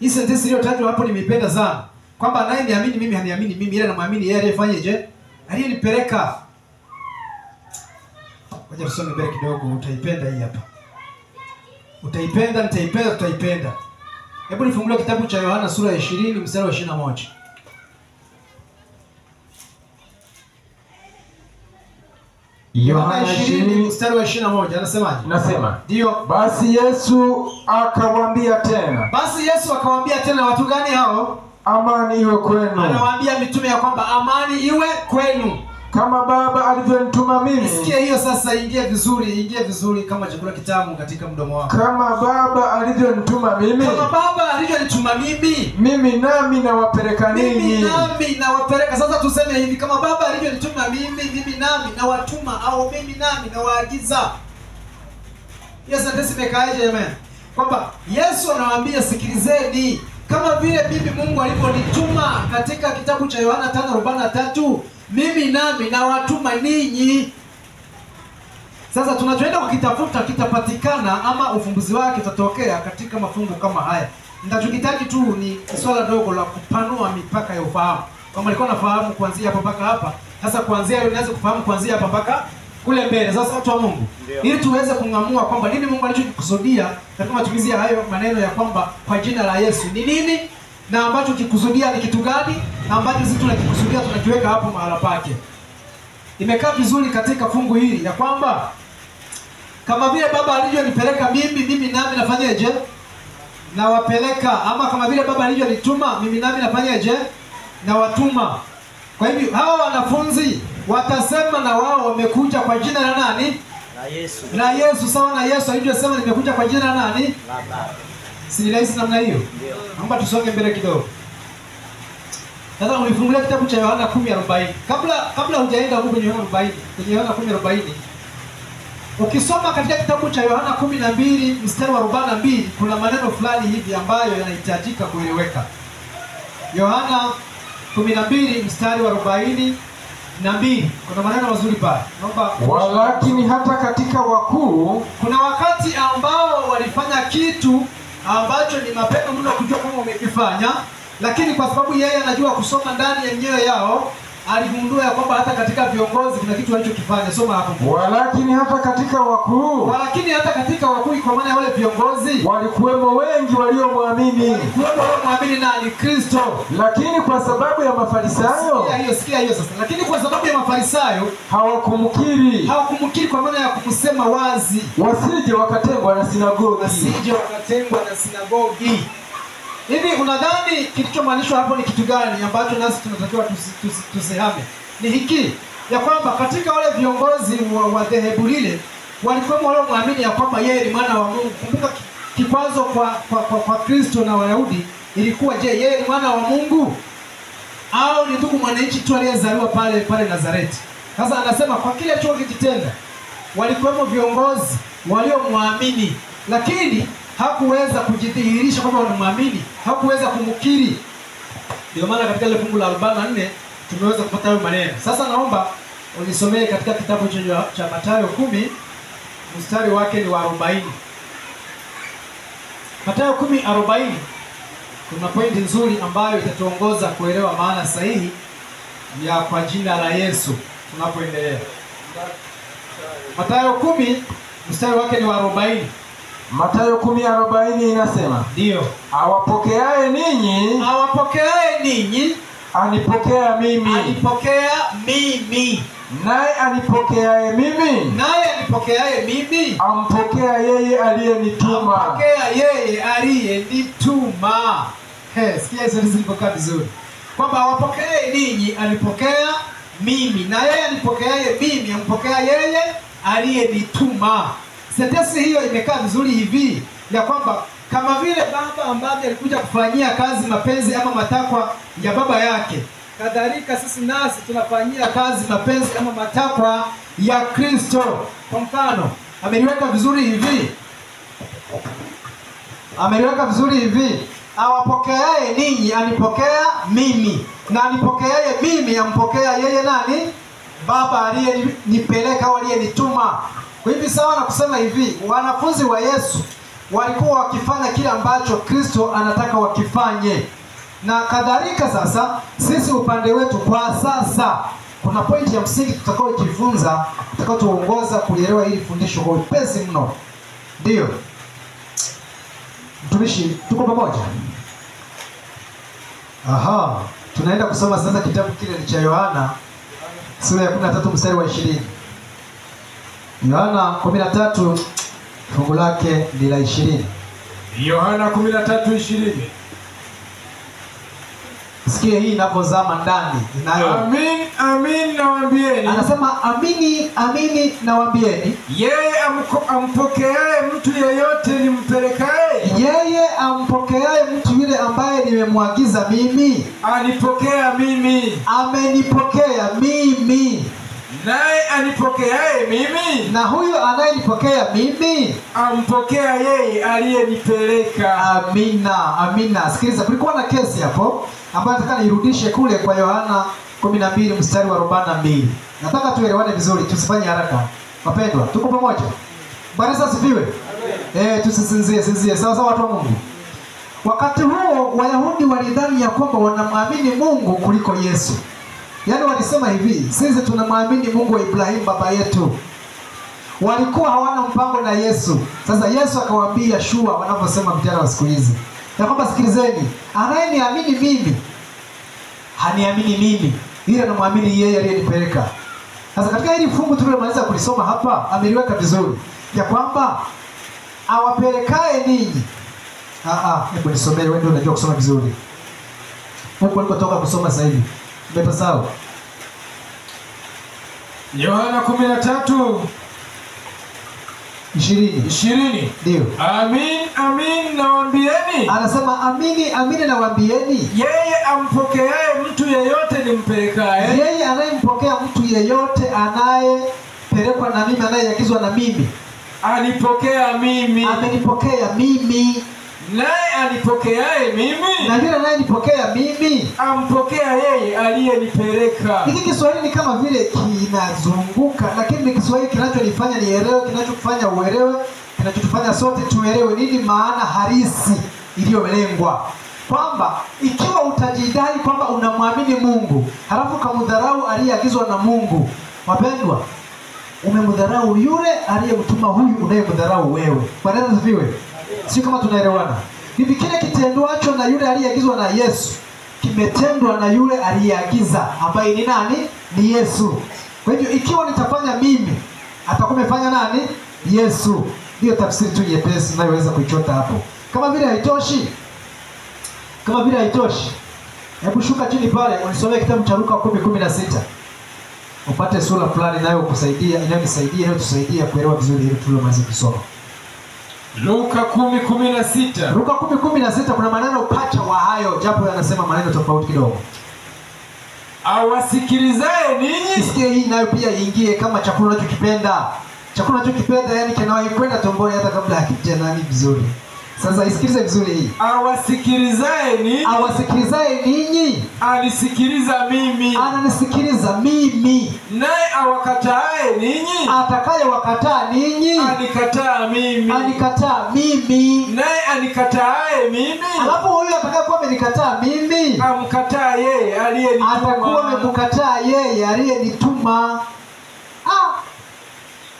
Hii sentensi iliyotajwa hapo nimeipenda sana. Kwamba anayeniamini mimi haniamini mimi, ila anamwamini yeye aliyefanyaje? Aliyenipeleka. Ngoja tusome mbele kidogo, utaipenda hii hapa. Utaipenda, nitaipenda, tutaipenda. Hebu nifungulie kitabu cha Yohana sura ya 20 mstari wa 21. Yohana 20 mstari wa 21 anasemaje? Nasema. Ndio. Basi Yesu akawaambia tena. Basi Yesu akawaambia tena, watu gani hao? Amani iwe kwenu. Anawaambia mitume ya kwamba amani iwe kwenu. Kama Baba alivyonituma mimi. Sikia hiyo sasa, ingie vizuri kama chakula kitamu katika mdomo wako. Kama Baba alivyonituma mimi. Kama Baba alivyonituma mimi. Mimi nami nawapeleka ninyi. Mimi nami nawapeleka. Sasa tuseme hivi, kama Baba alivyonituma mimi, mimi nami nawatuma, au mimi nami nawaagiza. Hiyo sentence imekaaje jamani? Kwamba Yesu anawaambia sikilizeni, kama vile mimi Mungu alivyonituma katika kitabu cha Yohana 5:43, mimi nami nawatuma ninyi. Sasa tunachoenda kukitafuta kitapatikana, ama ufumbuzi wake utatokea katika mafungu kama haya. Ninachokitaji tu ni swala dogo la kupanua mipaka ya ufahamu. Kama nilikuwa nafahamu kuanzia hapa mpaka hapa, sasa kuanzia leo nianze kufahamu kuanzia hapa mpaka kule mbele. Sasa watu wa Mungu, ili tuweze kung'amua kwamba nini Mungu alichokusudia katika matumizi ya hayo maneno ya kwamba kwa jina la Yesu ni nini, na ambacho kikusudia ni kitu gani, na ambacho sisi tunakikusudia tunakiweka hapo mahala pake. Imekaa vizuri katika fungu hili ya kwamba kama vile Baba alivyonipeleka mimi, mimi nami nafanyaje? Nawapeleka. Ama kama vile Baba alivyonituma, mimi nami nafanyaje? Nawatuma. Kwa hivyo hawa wanafunzi watasema na wao wamekuja kwa jina la nani? La Yesu. La Yesu, sawa na Yesu alivyosema nimekuja kwa jina la nani? La Baba. Si rahisi namna hiyo? Ndio. Naomba tusonge mbele kidogo. Sasa unifungulia kitabu cha Yohana 10:40. Kabla hujaenda huko kwenye Yohana 40, kwenye Yohana 10:40. Ukisoma katika kitabu cha Yohana 12 mstari wa 42 kuna maneno fulani hivi ambayo yanahitajika kueleweka. Yohana 12 mstari wa 42 kuna maneno mazuri pale. Naomba walakini hata katika wakuu kuna wakati ambao walifanya kitu ambacho ni mapema mno kujua kama umekifanya, lakini kwa sababu yeye anajua kusoma ndani ya mioyo yao, aligundua ya kwamba hata katika viongozi kuna kitu alichokifanya. Soma hapo. Walakini hata katika wakuu, Walakini hata katika wakuu, kwa maana wale viongozi walikuwemo wengi waliomwamini. walikuwa wanaamini nani? Kristo. Lakini kwa sababu ya Mafarisayo, Sikia hiyo sasa. Lakini kwa sababu ya Mafarisayo hawakumkiri, kwa maana ya kumsema wazi, wasije wakatengwa na sinagogi. Hivi unadhani kilichomaanishwa hapo ni kitu gani ambacho nasi tunatakiwa tusihame? Ni hiki ya kwamba katika wale viongozi wa dhehebu lile walikuwa waliomwamini ya kwamba yeye ni mwana wa Mungu. Kumbuka kikwazo kwa Kristo na Wayahudi ilikuwa, je, yeye ni mwana wa Mungu au ni ndugu mwananchi tu aliyezaliwa pale Nazareti? Sasa anasema kwa kile alichokitenda walikuwa viongozi waliomwamini, lakini hakuweza kujidhihirisha kwamba wanamwamini, hakuweza kumkiri. Ndio maana katika ile fungu la 44 tumeweza kupata hayo maneno. Sasa naomba unisomee katika kitabu cha Mathayo 10 mstari wake ni wa 40. Mathayo 10:40 kuna pointi nzuri ambayo itatuongoza kuelewa maana sahihi ya kwa jina la Yesu tunapoendelea. Mathayo 10 mstari wake ni wa 40. Mathayo 10:40 inasema, ndio, awapokeaye ninyi anipokea mimi, naye anipokeaye mimi ampokea yeye aliyenituma. Sikia hizo zilipokaa vizuri, kwamba awapokeaye ninyi anipokea mimi, na yeye anipokeaye mimi ampokea yeye aliyenituma. Sentensi hiyo imekaa vizuri hivi ya kwamba kama vile baba ambaye alikuja kufanyia kazi mapenzi ama matakwa ya baba yake, kadhalika sisi nasi tunafanyia kazi mapenzi ama matakwa ya Kristo. Kwa mfano, ameliweka vizuri hivi, awapokeaye ninyi anipokea mimi, na anipokeaye mimi ampokea yeye nani? Baba aliyenipeleka au aliyenituma. Kwa hivi sawa na kusema hivi, wanafunzi wa Yesu walikuwa wakifanya kile ambacho Kristo anataka wakifanye. Na kadhalika sasa sisi upande wetu kwa sasa kuna pointi ya msingi tutakaojifunza, tutakaotuongoza kulielewa hili fundisho kwa upesi mno. Ndio. Mtumishi, tuko pamoja? Aha, tunaenda kusoma sasa kitabu kile ni cha Yohana sura ya 13 mstari wa 20. Yohana 13 fungu lake ni la 20. Yohana 13:20. Sikia hii inapozama ndani inayo. Amin nawaambieni. Anasema amini nawaambieni, yeye ampokeaye mtu yeyote nimpelekaye, yeye ampokeaye mtu yule ambaye nimemwagiza mimi, anipokea mimi, amenipokea mimi, naye anipokeaye mimi, na huyo anayenipokea mimi ampokea yeye aliyenipeleka. Amina. Sikiliza, kulikuwa na kesi hapo ambayo nataka nirudishe kule kwa Yohana 12 mstari wa 42. Nataka tuelewane vizuri, tusifanye haraka. Wapendwa, tuko pamoja? Bwana Yesu asifiwe. Tusisinzie sawa watu wa Mungu. Wakati huo Wayahudi walidhani ya kwamba wanamwamini Mungu kuliko Yesu. Yaani walisema hivi, sisi tunamwamini Mungu wa Ibrahimu baba yetu. Walikuwa hawana mpango na Yesu. Sasa Yesu akawaambia shua wanavyosema vijana wa siku hizi, ya kwamba sikilizeni, anayeniamini mimi haniamini mimi, ila anamwamini yeye aliyenipeleka. Sasa katika hili fungu tulilomaliza kulisoma hapa ameliweka vizuri ya kwamba awapelekae ninyi. Hebu nisomee, wewe ndio unajua kusoma vizuri. Huko nilipotoka kusoma sasa hivi. Umepasao. Yohana 13:20. Ndio. Amin nawaambieni. Anasema amini nawaambieni, yeye ampokeaye mtu yeyote nimpelekaye, yeye anayempokea mtu yeyote anayepelekwa na mimi, anayeagizwa na mimi, anipokea mimi, amenipokea mimi, naye anipokeaye mimi, na yule anayenipokea mimi ampokea yeye aliyenipeleka. Hiki Kiswahili ni kama vile kinazunguka, lakini ni Kiswahili kinachonifanya nielewe, kinachofanya uelewe, kinachotufanya sote tuelewe nini maana halisi iliyolengwa. kwamba ikiwa utajidai kwamba unamwamini Mungu halafu kamdharau aliyeagizwa na Mungu, wapendwa, umemdharau yule aliyemtuma huyu unayemdharau wewe. Bwana asifiwe. Sio kama tunaelewana. Hivi kile kitendwacho na yule aliyeagizwa na Yesu kimetendwa na yule aliyeagiza ambaye ni nani? Ni Yesu. Kwa hivyo ikiwa nitafanya mimi, atakuwa amefanya nani? Yesu. Ndio tafsiri tu nyepesi ninayoweza kuichota hapo. Kama vile haitoshi, hebu shuka chini pale unisomee kitabu cha Luka 10:16. Upate sura fulani inayotusaidia kuelewa vizuri ile tuliyomaliza kusoma. Luka 10:16. Luka 10:16 kuna maneno pacha wa hayo, japo yanasema maneno tofauti kidogo. Awasikilizaye ninyi. Isikie hii nayo pia iingie kama chakula unachokipenda. Chakula unachokipenda yani kinawahi kwenda tumboni hata kabla hakija nani vizuri. Sasa isikilize vizuri hii. Awasikilizaye ninyi. Anisikiliza mimi. Ananisikiliza mimi. Naye awakataaye ninyi. Atakayewakataa ninyi. Anikataa mimi. Naye anikataaye mimi. Alafu huyu atakayekuwa amenikataa mimi, amkataa yeye aliyenituma. Atakuwa amemkataa yeye aliyenituma.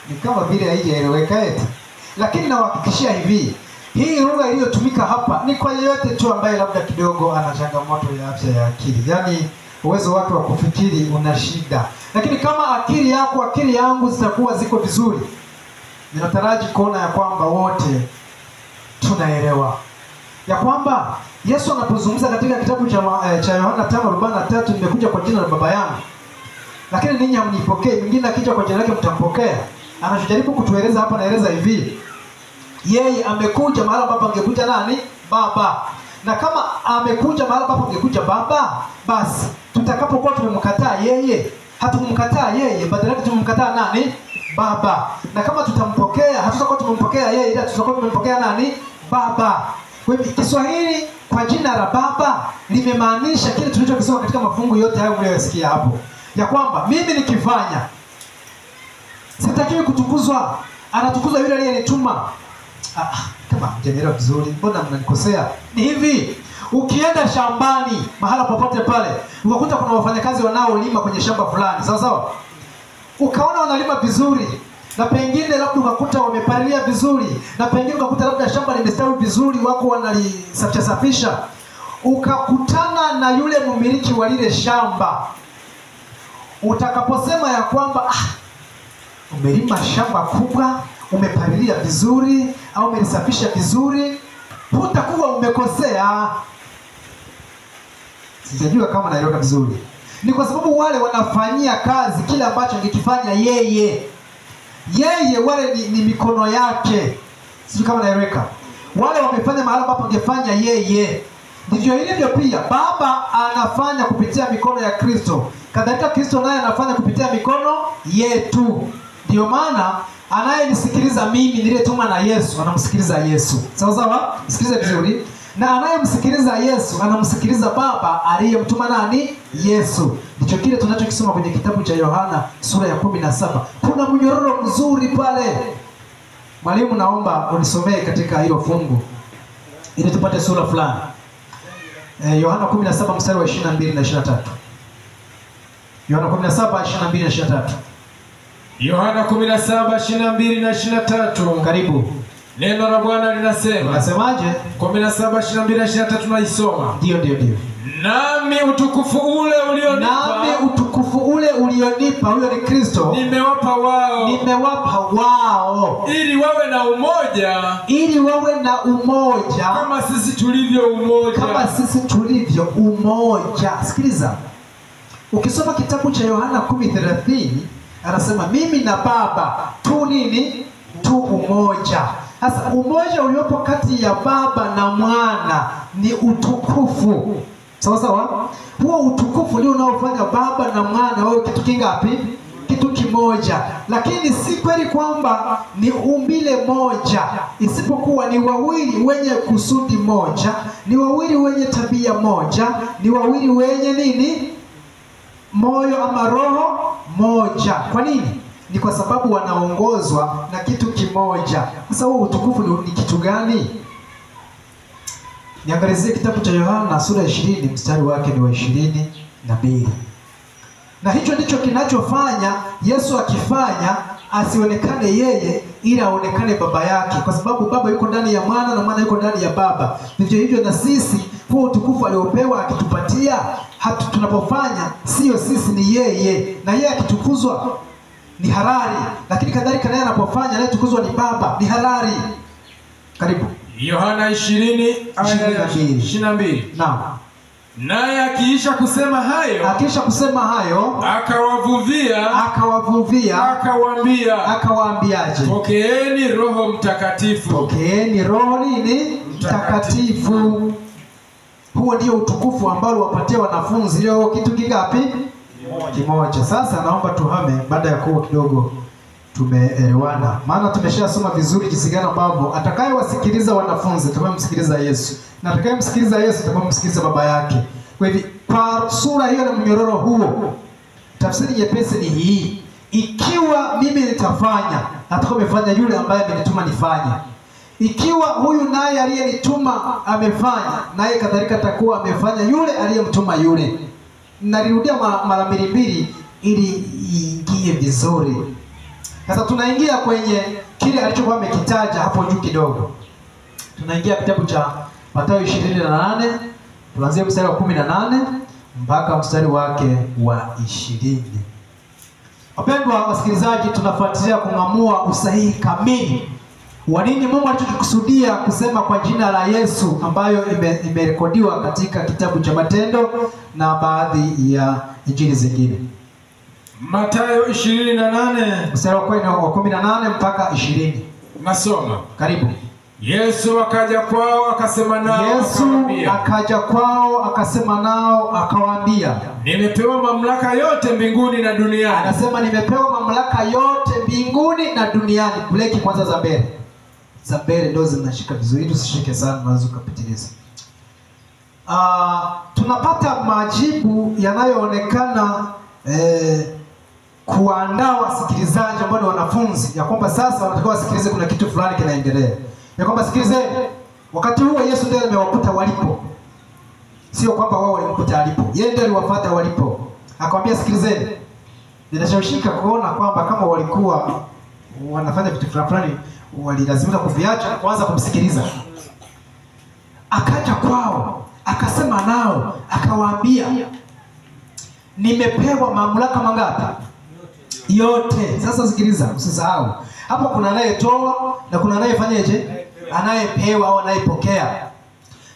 Ni kama vile haijaeleweka eti. Lakini nawahakikishia hivi, hii lugha iliyotumika hapa ni kwa yeyote tu ambaye labda kidogo ana changamoto ya afya ya akili. Yaani uwezo wake wa kufikiri una shida. Lakini kama akili yako, akili yangu zitakuwa ziko vizuri, ninataraji kuona ya kwamba wote tunaelewa ya kwamba Yesu anapozungumza katika kitabu cha Yohana 5:43, nimekuja kwa jina la Baba yangu, lakini ninyi hamnipokei. Mwingine akija kwa jina lake mtampokea. Anachojaribu kutueleza hapa, naeleza hivi: yeye amekuja mahali ambapo angekuja nani? Baba. Na kama amekuja mahali ambapo angekuja Baba, basi tutakapokuwa tumemkataa yeye, hatumkataa yeye, badala yake tumemkataa nani? Baba. Na kama tutampokea, hatutakuwa tumempokea yeye, ila tutakuwa tumempokea nani? Baba. Kwa hivyo Kiswahili kwa jina la Baba limemaanisha kile tulichokisoma katika mafungu yote hayo mliyosikia hapo, ya kwamba mimi nikifanya sitakiwi kutukuzwa, anatukuzwa yule aliyenituma. Kama mjanielewa vizuri, mbona mnanikosea? Ni hivi, ukienda shambani mahala popote pale, ukakuta kuna wafanyakazi wanaolima kwenye shamba fulani, sawa sawa, ukaona wanalima vizuri, na pengine labda ukakuta wamepalilia vizuri, na pengine ukakuta labda shamba limestawi vizuri, wako wanalisafisha, ukakutana na yule mmiliki wa lile shamba, utakaposema ya kwamba umelima shamba kubwa, umepalilia vizuri, au umelisafisha vizuri, hutakuwa umekosea. Sijajua kama naelewa vizuri. Ni kwa sababu wale wanafanyia kazi kile ambacho angekifanya yeye. Wale ni mikono yake. Sijui kama naeleweka. Wale wamefanya mahali ambapo angefanya yeye. Ndivyo ilivyo pia Baba anafanya kupitia mikono ya Kristo. Kadhalika Kristo naye anafanya kupitia mikono yetu. Ndio maana anayenisikiliza mimi niliyetuma na Yesu anamsikiliza Yesu. Sawa sawa? Sikiliza vizuri. Na anayemsikiliza Yesu anamsikiliza Baba aliyemtuma nani? Yesu. Ndicho kile tunachokisoma kwenye kitabu cha Yohana sura ya 17. Kuna mnyororo mzuri pale. Mwalimu, naomba unisomee katika hilo fungu ili tupate sura fulani. Yohana 17 mstari wa 22 na 23. Yohana 17 22 na 23. Yohana 17:22 na 23. Karibu. Neno la Bwana linasema. Nasemaje? 17:22 na 23 naisoma. Ndio. Nami utukufu ule ulionipa, huyo ni Kristo, nimewapa wao ili wawe na umoja kama sisi tulivyo umoja. Sikiliza. Ukisoma kitabu cha Yohana 10:30 anasema mimi na Baba tu nini? Tu umoja. Sasa umoja uliopo kati ya Baba na Mwana ni utukufu. Sawa sawa? Huo utukufu ndio unaofanya Baba na Mwana wao kitu kingapi? Kitu kimoja. Lakini si kweli kwamba ni umbile moja, isipokuwa ni wawili wenye kusudi moja, ni wawili wenye tabia moja, ni wawili wenye nini? Moyo ama roho moja. Kwa nini? Ni kwa sababu wanaongozwa na kitu kimoja. Sasa huo utukufu ni kitu gani? Niangalizie kitabu cha Yohana sura ya 20 mstari wake ni wa 22. Na hicho ndicho kinachofanya Yesu akifanya asionekane yeye ila aonekane baba yake, kwa sababu baba yuko ndani ya mwana na mwana yuko ndani ya baba. Vivyo hivyo na sisi, huo utukufu aliopewa akitupatia, tunapofanya sio sisi, ni yeye, na yeye akitukuzwa ni halali, lakini kadhalika naye anapofanya anayetukuzwa ni baba, ni halali. Karibu Yohana 20:22. Naam. Naye akiisha kusema hayo, akawavuvia, akawaambiaje? Pokeeni Roho Mtakatifu. Pokeeni Roho nini? Mtakatifu. Huo ndio utukufu ambao wapatia wanafunzi. Leo kitu kingapi? Kimoja. Sasa naomba tuhame baada ya kuwa kidogo tumeelewana. Maana tumeshasoma vizuri jinsi gani ambavyo atakayewasikiliza wanafunzi atakayemsikiliza Yesu, na atakayemsikiliza Yesu atakayemsikiliza baba yake. Kwa hivyo kwa sura hiyo na mnyororo huo, tafsiri nyepesi ni hii: ikiwa mimi nitafanya, atakayefanya yule ambaye amenituma nifanye. Ikiwa huyu naye aliyenituma amefanya, naye kadhalika atakuwa amefanya yule aliyemtuma yule. Nalirudia mara mbili ili iingie vizuri. Sasa tunaingia kwenye kile alichokuwa amekitaja hapo juu kidogo. Tunaingia kitabu cha Mathayo 28, tuanzie mstari wa 18 mpaka mstari wake wa 20. Wapendwa wasikilizaji, tunafuatilia kung'amua usahihi kamili wa nini Mungu alichokusudia kusema kwa jina la Yesu, ambayo imerekodiwa katika kitabu cha Matendo na baadhi ya injili zingine. Mathayo 28 mstari wa 18 mpaka 20. Nasoma. Karibu. Yesu akaja kwao akasema nao, akawaambia, nimepewa mamlaka yote mbinguni na duniani. Anasema nimepewa mamlaka yote mbinguni na duniani. Bleki kwanza za mbele ndio zinashika vizuri, tusishike sana, unaweza kupitiliza. Tunapata majibu yanayoonekana kuandaa wasikilizaji ambao ni wanafunzi, ya kwamba sasa wanatakiwa wasikilize kuna kitu fulani kinaendelea. Ya kwamba sikilizeni, wakati huo Yesu ndiye amewakuta walipo. Sio kwamba wao walimkuta alipo. Yeye ndiye aliwafuata walipo. Akamwambia sikilizeni. Ninashawishika kuona kwamba kama walikuwa wanafanya vitu fulani walilazimika kuviacha na kuanza kumsikiliza. Akaja kwao, akasema nao, akawaambia, nimepewa mamlaka mangapi? Yote. Sasa sikiliza, usisahau. Hapo kuna anayetoa na kuna anayefanyaje? Anayepewa au anayepokea.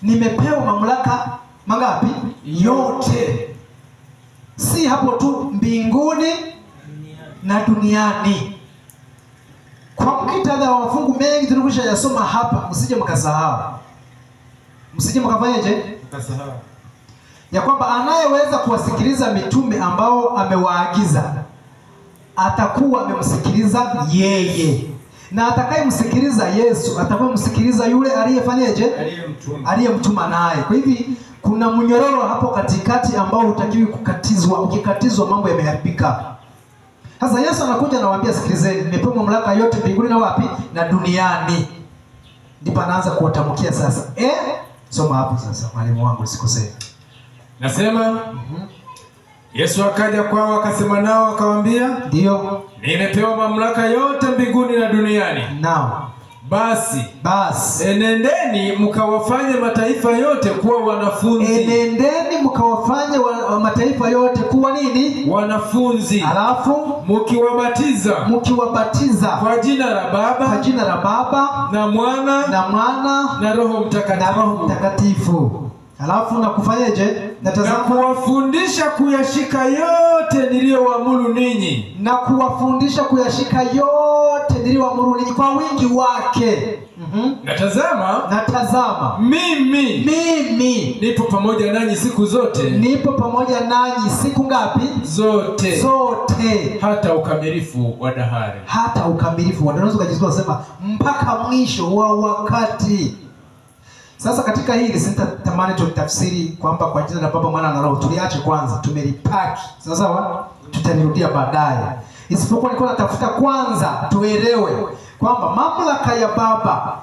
Nimepewa mamlaka mangapi? Yote. Si hapo tu, mbinguni na duniani. Kwa muktadha wa mafungu mengi tulikwisha yasoma hapa, msije mkasahau. Msije mkafanyaje? Mkasahau. Ya kwamba anayeweza kuwasikiliza mitume ambao amewaagiza atakuwa amemsikiliza yeye, na atakayemsikiliza Yesu atakayemsikiliza yule aliyefanyaje? Aliyemtuma naye. Kwa hivi kuna mnyororo hapo katikati ambao hutakiwi kukatizwa. Ukikatizwa mambo yameharibika. Sasa Yesu anakuja anawaambia, sikilizeni, nimepewa mamlaka yote mbinguni na wapi? Na duniani. Ndipo anaanza kuwatamkia sasa. Soma hapo sasa, mwalimu wangu usikosee. Nasema Yesu akaja kwao akasema nao, akawaambia, ndio, nimepewa mamlaka yote mbinguni na duniani. Nao basi enendeni mkawafanye mataifa yote kuwa wanafunzi. Enendeni mkawafanye mataifa yote kuwa nini? Wanafunzi. Alafu mkiwabatiza kwa jina la Baba na Mwana na Roho Mtakatifu. Alafu na kufanyaje? Na kuwafundisha kuyashika yote niliyowaamuru ninyi. Na kuwafundisha kuyashika yote niliyowaamuru ninyi kwa wingi wake. Natazama mimi nipo pamoja nanyi siku zote. Nipo pamoja nanyi siku ngapi? Zote. Hata ukamilifu wa dahari. Hata ukamilifu wa dahari. Unaweza kujisikia kusema mpaka mwisho wa wakati. Sasa katika hili sitatamani tutafsiri kwamba kwa jina la Baba, Mwana na Roho. Tuliache kwanza, tumelipaki. Sawa? Tutalirudia baadaye. Isipokuwa nilikuwa natafuta kwanza tuelewe kwamba mamlaka ya Baba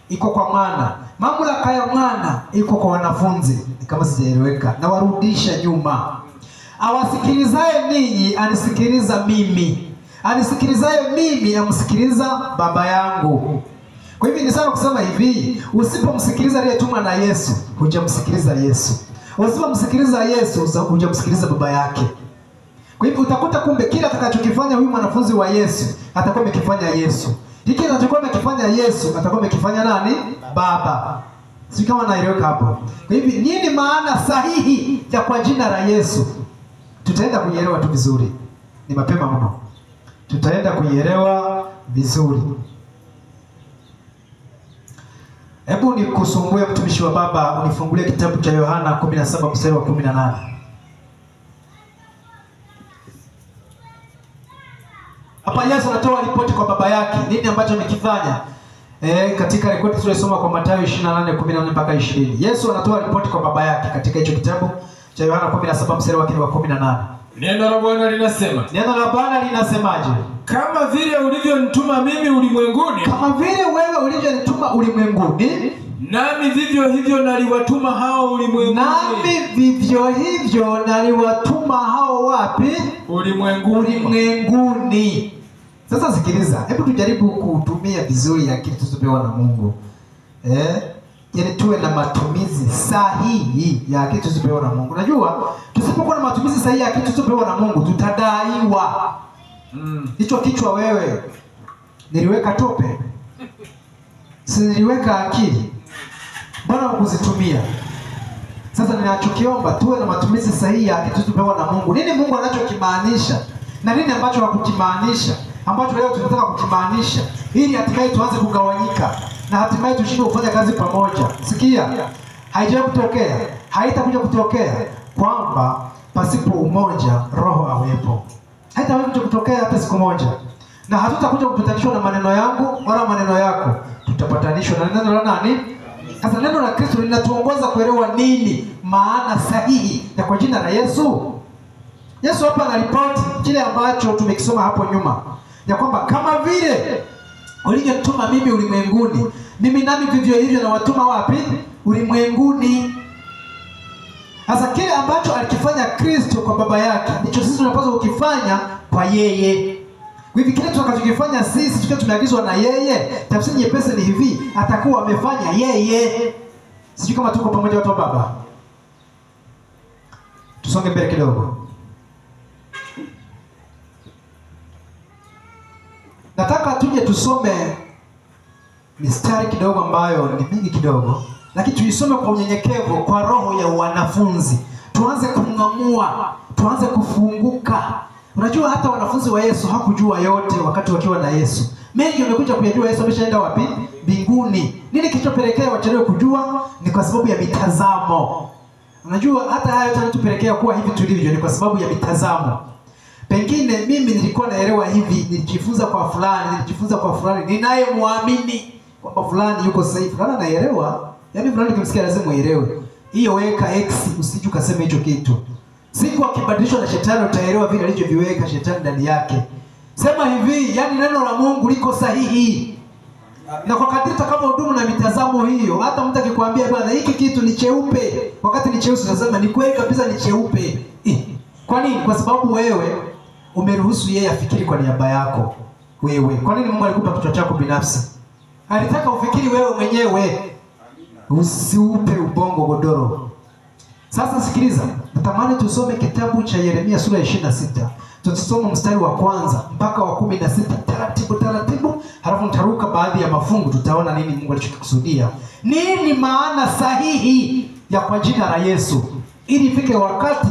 iko kwa mwana, mamlaka ya mwana iko kwa wanafunzi. Ni kama sijaeleweka, na warudisha nyuma. Awasikilizaye ninyi anisikiliza mimi, anisikilizaye mimi amsikiliza Baba yangu. Kwa hivyo ni sana kusema hivi, usipomsikiliza aliyetumwa na Yesu, hujamsikiliza Yesu. Usipomsikiliza Yesu, hujamsikiliza Baba yake. Kwa hivyo utakuta kumbe kila atakachokifanya huyu mwanafunzi wa Yesu, atakuwa amekifanya Yesu. Hiki atakuwa amekifanya Yesu, atakuwa amekifanya nani? Baba. Sio kama naeleweka hapo. Kwa hivyo nini maana sahihi ya kwa jina la Yesu? Tutaenda kuielewa tu vizuri. Ni mapema mno. Tutaenda kuielewa vizuri. Hebu nikusumbue mtumishi wa Baba, unifungulie kitabu cha Yohana 17 mstari wa 18. Hapa Yesu anatoa ripoti kwa Baba yake, nini ambacho amekifanya. Katika rekodi tuliyosoma kwa Mathayo 28:14 mpaka 20. Yesu anatoa ripoti kwa Baba yake katika hicho kitabu cha Yohana 17 mstari wake wa 18. Neno la Bwana linasema. Neno la Bwana linasemaje? Kama vile ulivyonituma mimi ulimwenguni, kama vile wewe ulivyonituma ulimwenguni, nami vivyo hivyo naliwatuma hao ulimwenguni. Nami vivyo hivyo naliwatuma hao wapi? Ulimwenguni. Ulimwenguni. Sasa sikiliza, hebu tujaribu kutumia vizuri akili tulizopewa na Mungu. Yaani tuwe na matumizi sahihi ya akili tulizopewa na Mungu. Unajua, tusipokuwa na matumizi sahihi ya akili tulizopewa na Mungu, tutadaiwa. Hicho kichwa wewe niliweka tope, si niliweka akili, mbona ukuzitumia? Sasa ninachokiomba tuwe na matumizi sahihi ya akili tulizopewa na Mungu. Nini Mungu anachokimaanisha na nini ambacho hakukimaanisha, ambacho leo tunataka kukimaanisha, ili hatimaye tuanze kugawanyika na hatimaye tushinde kufanya kazi pamoja. Sikia, haijawahi kutokea, haitakuja kutokea kwamba pasipo umoja roho awepo. Haitawahi kutokea hata siku moja. Na hatutakuja kupatanishwa na maneno yangu wala maneno yako. Tutapatanishwa na neno la nani? Sasa neno la Kristo linatuongoza kuelewa nini maana sahihi ya kwa jina la Yesu. Yesu hapa anaripoti kile ambacho tumekisoma hapo nyuma, ya kwamba kama vile ulivyonituma mimi ulimwenguni, mimi nami vivyo hivyo na watuma wapi? Ulimwenguni. Sasa kile ambacho alikifanya Kristo kwa Baba yake, ndicho sisi tunapaswa kukifanya kwa yeye. Kwa hivyo kile tutakachokifanya sisi tukiwa tumeagizwa na yeye, tafsiri nyepesi ni hivi, atakuwa amefanya yeye. Sijui kama tuko pamoja watu wa Baba. Tusonge mbele kidogo. Nataka tuje tusome mistari kidogo ambayo ni mingi kidogo, lakini tuisome kwa unyenyekevu, kwa roho ya wanafunzi. Tuanze kung'amua, tuanze kufunguka. Unajua hata wanafunzi wa Yesu hakujua yote wakati wakiwa na Yesu. Mengi wamekuja kuyajua Yesu ameshaenda wapi? Mbinguni. Nini kilichopelekea wachelewe kujua? Ni kwa sababu ya mitazamo. Unajua hata hayo yanatupelekea kuwa hivi tulivyo ni kwa sababu ya mitazamo. Pengine mimi nilikuwa naelewa hivi, nilijifunza kwa fulani, ninayemwamini kwamba fulani yuko sahihi, fulani anaelewa. Yaani fulani ukimsikia lazima uelewe. Hiyo weka X, usije ukasema hicho kitu. Siku akibadilishwa na shetani utaelewa vile alivyoviweka shetani ndani yake. Sema hivi, yani neno la Mungu liko sahihi. Na kwa kadri utakapohudumu na mitazamo hiyo, hata mtu akikwambia bwana hiki kitu ni cheupe, wakati ni cheusi unasema ni kweli kabisa ni cheupe. Kwa nini? Kwa sababu wewe umeruhusu yeye afikiri kwa niaba yako. Wewe. Kwa nini Mungu alikupa kichwa chako binafsi? Alitaka ufikiri wewe mwenyewe. Usiupe ubongo godoro. Sasa sikiliza, natamani tusome kitabu cha Yeremia sura ya 26. Tutasoma mstari wa kwanza mpaka wa 16 taratibu, halafu nitaruka baadhi ya mafungu, tutaona nini Mungu alichokikusudia. Nini maana sahihi ya kwa jina la Yesu? Ili ifike wakati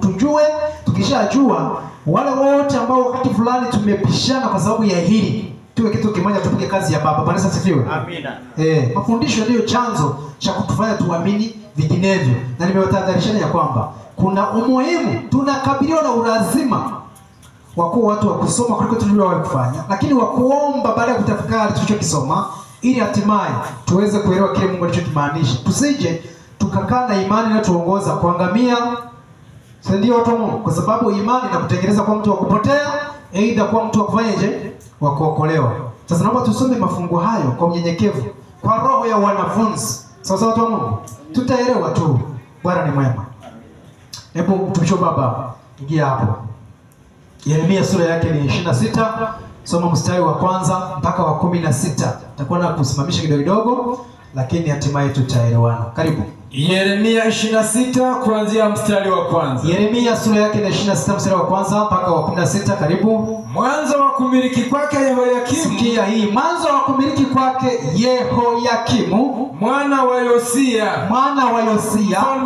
tujue, tukishajua wale wote ambao wakati fulani tumepishana kwa sababu ya hili, tuwe kitu kimoja, tupige kazi ya Baba. Bwana asifiwe. Amina. Mafundisho ndio chanzo cha kutufanya tuamini vinginevyo. Na nimewatahadharishana ya kwamba kuna umuhimu, tunakabiliwa na ulazima wa kuwa watu wa kusoma kuliko tulivyowahi kufanya, lakini wa kuomba baada ya kutafakari tulichokisoma, ili hatimaye tuweze kuelewa kile Mungu alichokimaanisha. Tusije tukakaa na imani inayotuongoza kuangamia. Sasa ndio watu wa Mungu, kwa sababu imani inakutengeneza kwa mtu wa kupotea, aidha kwa mtu wa kufanyaje? Wa kuokolewa. Sasa naomba tusome mafungu hayo kwa unyenyekevu, kwa roho ya wanafunzi. Sasa watu wa Mungu, tutaelewa tu. Bwana ni mwema. Hebu mtumisho baba, ingia hapo. Yeremia sura yake ni 26. Soma mstari wa kwanza mpaka wa 16. Tutakuwa na kusimamisha kidogo lakini hatimaye tutaelewana. Karibu. Yeremia 26 kuanzia mstari wa kwanza. Yeremia sura yake ni 26 mstari wa kwanza mpaka wa 16. Karibu. Mwanzo wa kumiliki kwake Yehoyakimu. Sikia hii, mwanzo wa kumiliki kwake Yehoyakimu mwana wa Yosia, mfalme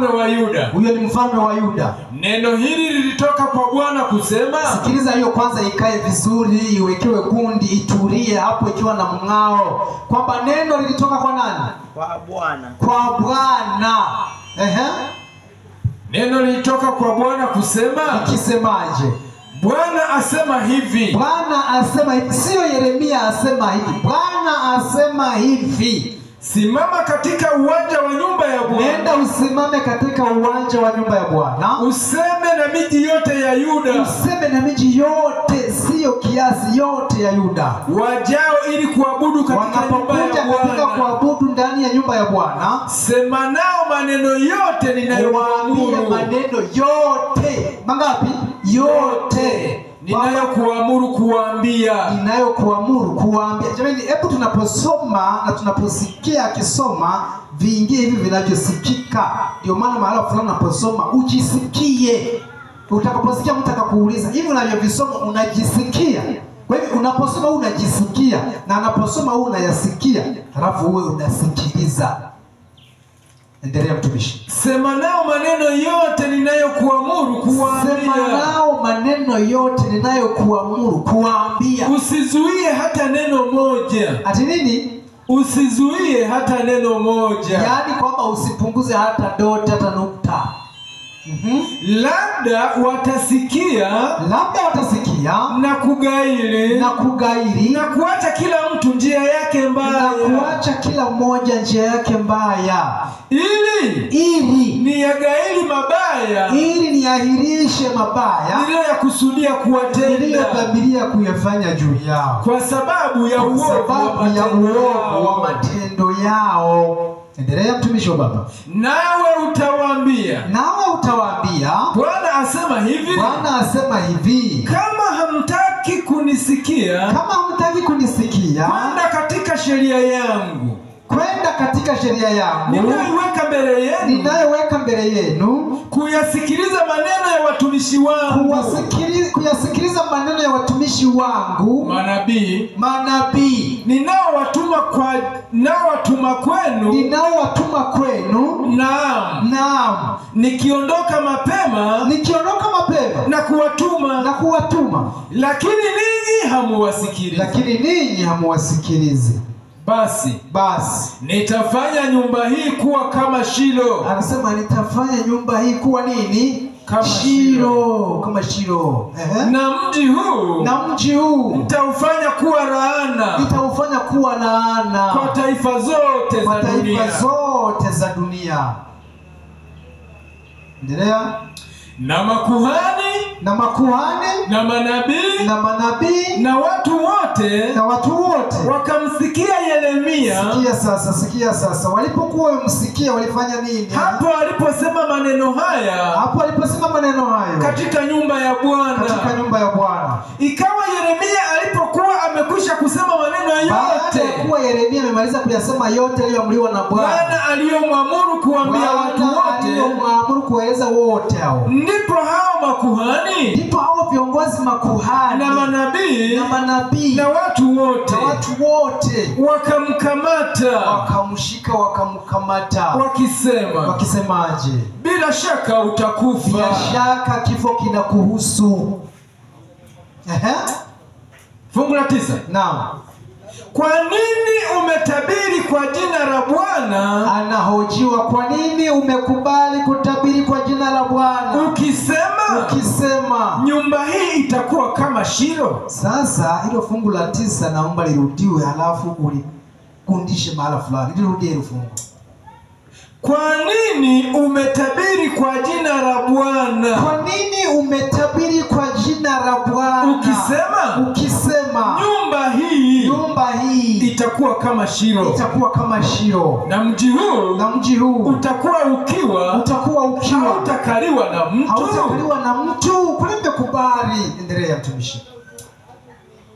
wa Yuda. Huyo ni mfalme wa Yuda. Neno hili lilitoka kwa Bwana kusema. Sikiliza hiyo kwanza, ikae vizuri, iwekewe gundi, itulie hapo ikiwa na mng'ao, kwamba neno lilitoka kwa nani? Kwa Bwana. Kwa Bwana. Neno lilitoka kwa Bwana kusema. Ikisemaje? Bwana asema hivi. Bwana asema hivi, sio Yeremia asema hivi. Bwana asema hivi. Simama katika uwanja wa nyumba ya Bwana. Nenda usimame katika uwanja wa nyumba ya Bwana. Useme na miji yote ya Yuda. Useme na miji yote, sio kiasi, yote ya Yuda. Wajao ili kuabudu katika nyumba ya Bwana. Katika kuabudu ndani ya nyumba ya Bwana. Sema nao maneno yote ninayowaamuru. Maneno yote. Mangapi? Yote. Ninayokuamuru kuwaambia. Jamani, hebu tunaposoma na tunaposikia akisoma viingie hivi vinavyosikika. Ndio maana mahala fulani unaposoma ujisikie. Utakaposikia mtu akakuuliza, hivi unavyovisoma unajisikia? Kwa hivyo unaposoma unajisikia, na anaposoma unayasikia, halafu uwe unasikiliza. Endelea mtumishi. Sema nao maneno yote ninayokuamuru kuwaambia. Sema nao maneno yote ninayokuamuru kuwaambia. Usizuie hata neno moja. Ati nini? Usizuie hata neno moja. Yaani kwamba usipunguze hata dot, hata nukta. Labda watasikia na kugairi na kuacha kila mtu njia yake mbaya, na kuacha kila mmoja njia yake mbaya, ili niyagairi mabaya, ili niahirishe mabaya niliyokusudia kuwatenda, niliyodhamiria kuyafanya juu yao, kwa sababu ya uovu wa matendo yao. Endelea mtumishi wa Baba. Nawe utawaambia. Bwana asema hivi. Kama hamtaki kunisikia. Kwenda katika sheria yangu. Ninayoweka mbele yenu. Kuyasikiliza maneno ya watumishi wangu. Manabii. Ninaowatuma kwenu. Naam. Nikiondoka mapema na kuwatuma. Lakini ninyi hamuwasikilizi. Basi nitafanya nyumba hii kuwa kama Shilo. Anasema nitafanya nyumba hii kuwa nini? Kama Shilo. Na mji huu nitaufanya kuwa laana. Kwa taifa zote za dunia. Endelea. Na makuhani na manabii na watu wote wakamsikia Yeremia. Sikia sasa. Walipokuwa wamsikia walifanya nini? Hapo aliposema maneno haya katika nyumba ya Bwana. Ikawa Yeremia alipokuwa amekwisha kusema maneno yote, baada ya kuwa Yeremia amemaliza kuyasema yote aliyoamriwa na Bwana aliyomwamuru kuambia watu wote, aliyomwamuru kuwaeleza wote hao, ndipo hao viongozi makuhani na manabii na watu wote wakamkamata wakisemaje? Bila shaka utakufa. Bila shaka kifo kinakuhusu. Fungu la 9. Naam. Kwa nini umetabiri kwa jina la Bwana? Anahojiwa, kwa nini umekubali kutabiri kwa jina la Bwana? Ukisema nyumba hii itakuwa kama Shilo. Sasa hilo fungu la 9 naomba lirudiwe, halafu ulikundishe mahala fulani. Lirudie hilo fungu. Kwa nini umetabiri kwa jina la Bwana? Kwa nini umetabiri kwa jina la Bwana? Ukisema nyumba hii itakuwa kama Shilo. Itakuwa kama Shilo. Na mji huu utakuwa ukiwa. Hautakaliwa na mtu. Hautakaliwa na mtu. Kulimbe kubali. Endelea mtumishi.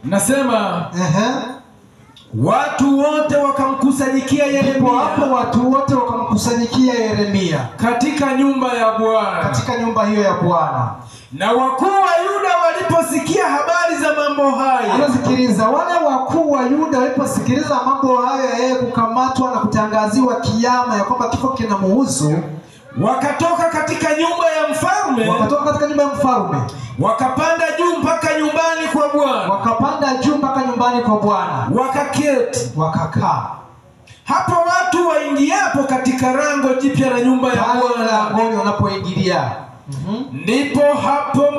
Nasema watu wote wakamkusanyikia Yeremia. Hapo watu wote wakamkusanyikia Yeremia katika nyumba ya Bwana. Katika nyumba hiyo ya Bwana. Na wakuu wa Yuda waliposikia habari za mambo haya. Anasikiliza, wale wakuu wa Yuda waliposikiliza mambo hayo ya yeye kukamatwa na kutangaziwa kiyama ya kwamba kifo kinamuhusu, wakatoka katika nyumba ya mfalme. Wakapanda juu mpaka nyumbani kwa Bwana. Wakaketi. Wakakaa. Hapo watu waingiapo katika lango jipya la nyumba ya Bwana. Langoni wanapoingilia. Ndipo hapo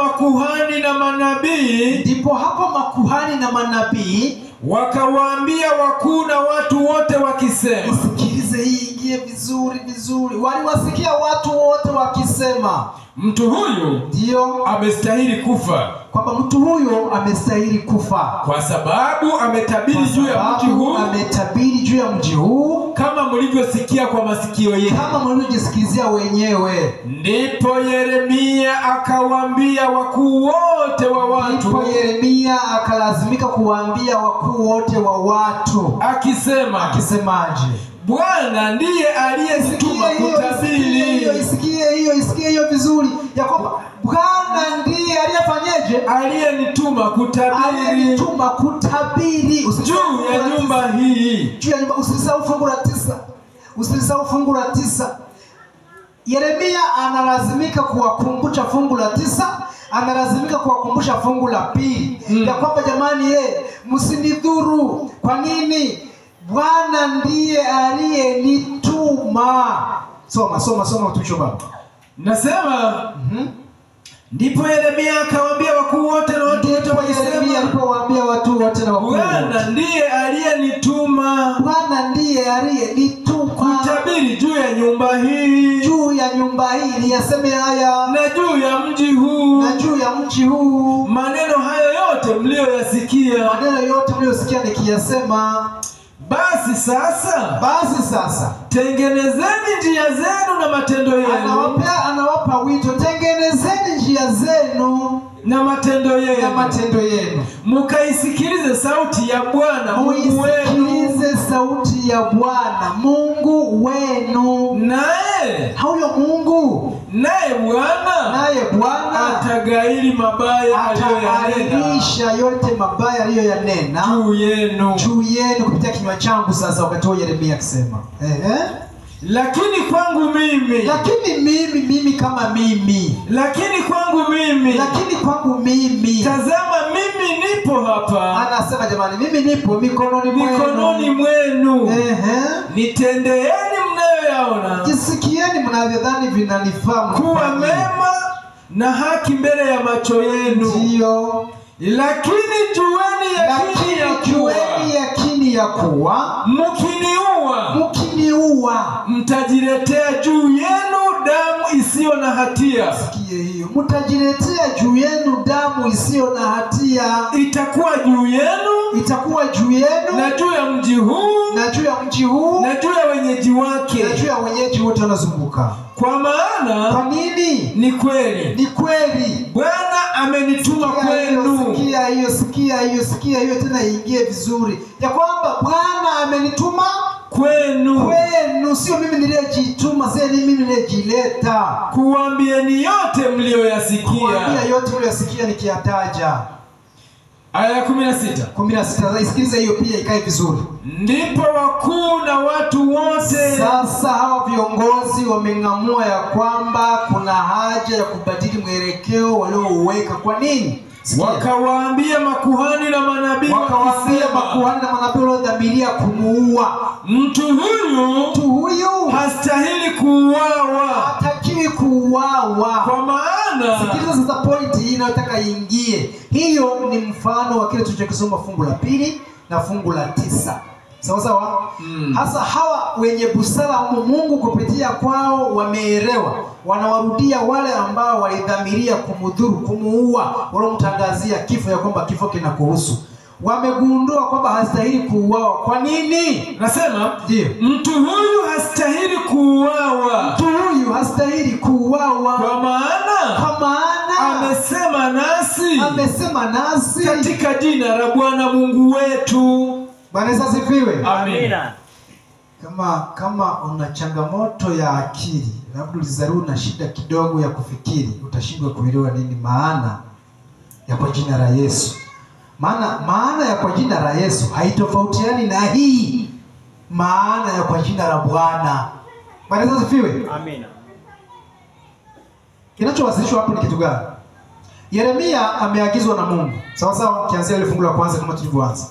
makuhani na manabii wakawaambia wakuu na watu wote wakisema. Sikilize hii ingie vizuri. Waliwasikia watu wote wakisema, mtu huyu ndio amestahili kufa. Kwamba mtu huyo amestahili kufa. Kwa sababu ametabiri juu ya mji huu. Kama mlivyosikia kwa masikio yenu. Kama mlivyojisikizia wenyewe. Ndipo Yeremia akawaambia wakuu wote wa watu. Ndipo Yeremia akalazimika kuwaambia wakuu wote wa watu. Akisemaje? Bwana ndiye aliyenituma kutabiri. Isikie hiyo vizuri. Ya kwamba Bwana ndiye aliyefanyaje? Aliyenituma kutabiri juu ya nyumba hii. Usisahau fungu la 9. Yeremia analazimika kuwakumbusha fungu la 9, analazimika kuwakumbusha fungu la 2. Ya kwamba jamani, msinidhuru. Kwa nini? Bwana ndiye aliyenituma. Soma utucho baba. Nasema ndipo Yeremia akawaambia wakuu wote na watu wote wakisema. Alipowaambia watu wote na wakuu wote, Bwana ndiye aliyenituma kutabiri juu ya nyumba hii. Niyaseme haya. Na juu ya mji huu. Maneno hayo yote mlioyasikia. Nikiyasema. Basi sasa tengenezeni njia zenu na matendo yenu. Anawapa wito, tengenezeni njia zenu na matendo yenu. Mkaisikilize sauti ya Bwana Mungu wenu. Naye Bwana atagairi mabaya aliyoyanena. Yote mabaya aliyoyanena juu yenu kupitia kinywa changu. Sasa wakati huo Yeremia akisema, lakini kwangu mimi kama mimi. Lakini kwangu mimi. Tazama mimi nipo hapa. Anasema jamani, mimi nipo mikononi mwenu. Nitendeeni mnayoyaona. Jisikieni mnavyodhani vinanifaa kuwa mema na haki mbele ya macho yenu. Ndio. Lakini jueni yakini ya kuwa mkiniua mtajiletea juu yenu damu isiyo na hatia. Sikie hiyo. Mtajiletea juu yenu damu isiyo na hatia. Itakuwa juu yenu na juu ya mji huu na juu ya wenyeji wake na juu ya wenyeji wote wanazunguka. Kwa maana kwa nini? Ni kweli Bwana amenituma kwenu. Sikia hiyo tena iingie vizuri. Ya kwamba Bwana amenituma kwenu. Sio mimi niliyejituma, sio mimi niliyejileta. Kuambieni yote mlioyasikia. Nikiyataja. Aya ya 16. Isikilize hiyo pia ikae vizuri. Ndipo wakuu na watu wote. Sasa hawa viongozi wameng'amua ya kwamba kuna haja ya kubadili mwelekeo waliouweka. Kwa nini? Wakawaambia makuhani na manabii waliodhamiria kumuua. Mtu huyu hastahili kuuawa. Hatakiwi kuuawa. Kwa maana, sikiliza sasa point hii inayotaka iingie. Hiyo ni mfano wa kile tulichokisoma fungu la 2 na fungu la 9. Sawa? Hasa hawa wenye busara Mungu kupitia kwao wameelewa. Wanawarudia wale ambao walidhamiria kumudhuru, kumuua, walomtangazia kifo ya kwamba kifo kinakuhusu. wamegundua kwamba hastahili kuuawa. Kwa nini? Nasema ndio, mtu huyu hastahili kuuawa. Mtu huyu hastahili kuuawa kwa maana amesema nasi katika jina la Bwana Mungu wetu. Bwana Yesu asifiwe. Amina. Kama una changamoto ya akili, labda ulizaliwa na shida kidogo ya kufikiri, utashindwa kuelewa nini maana ya kwa jina la Yesu. Maana ya kwa jina la Yesu haitofautiani na hii maana ya kwa jina la Bwana. Bwana Yesu asifiwe. Amina. Kinachowasilishwa hapo ni kitu gani? Yeremia ameagizwa na Mungu. Sawa sawa, kianzia ile fungu la kwanza kama tulivyoanza.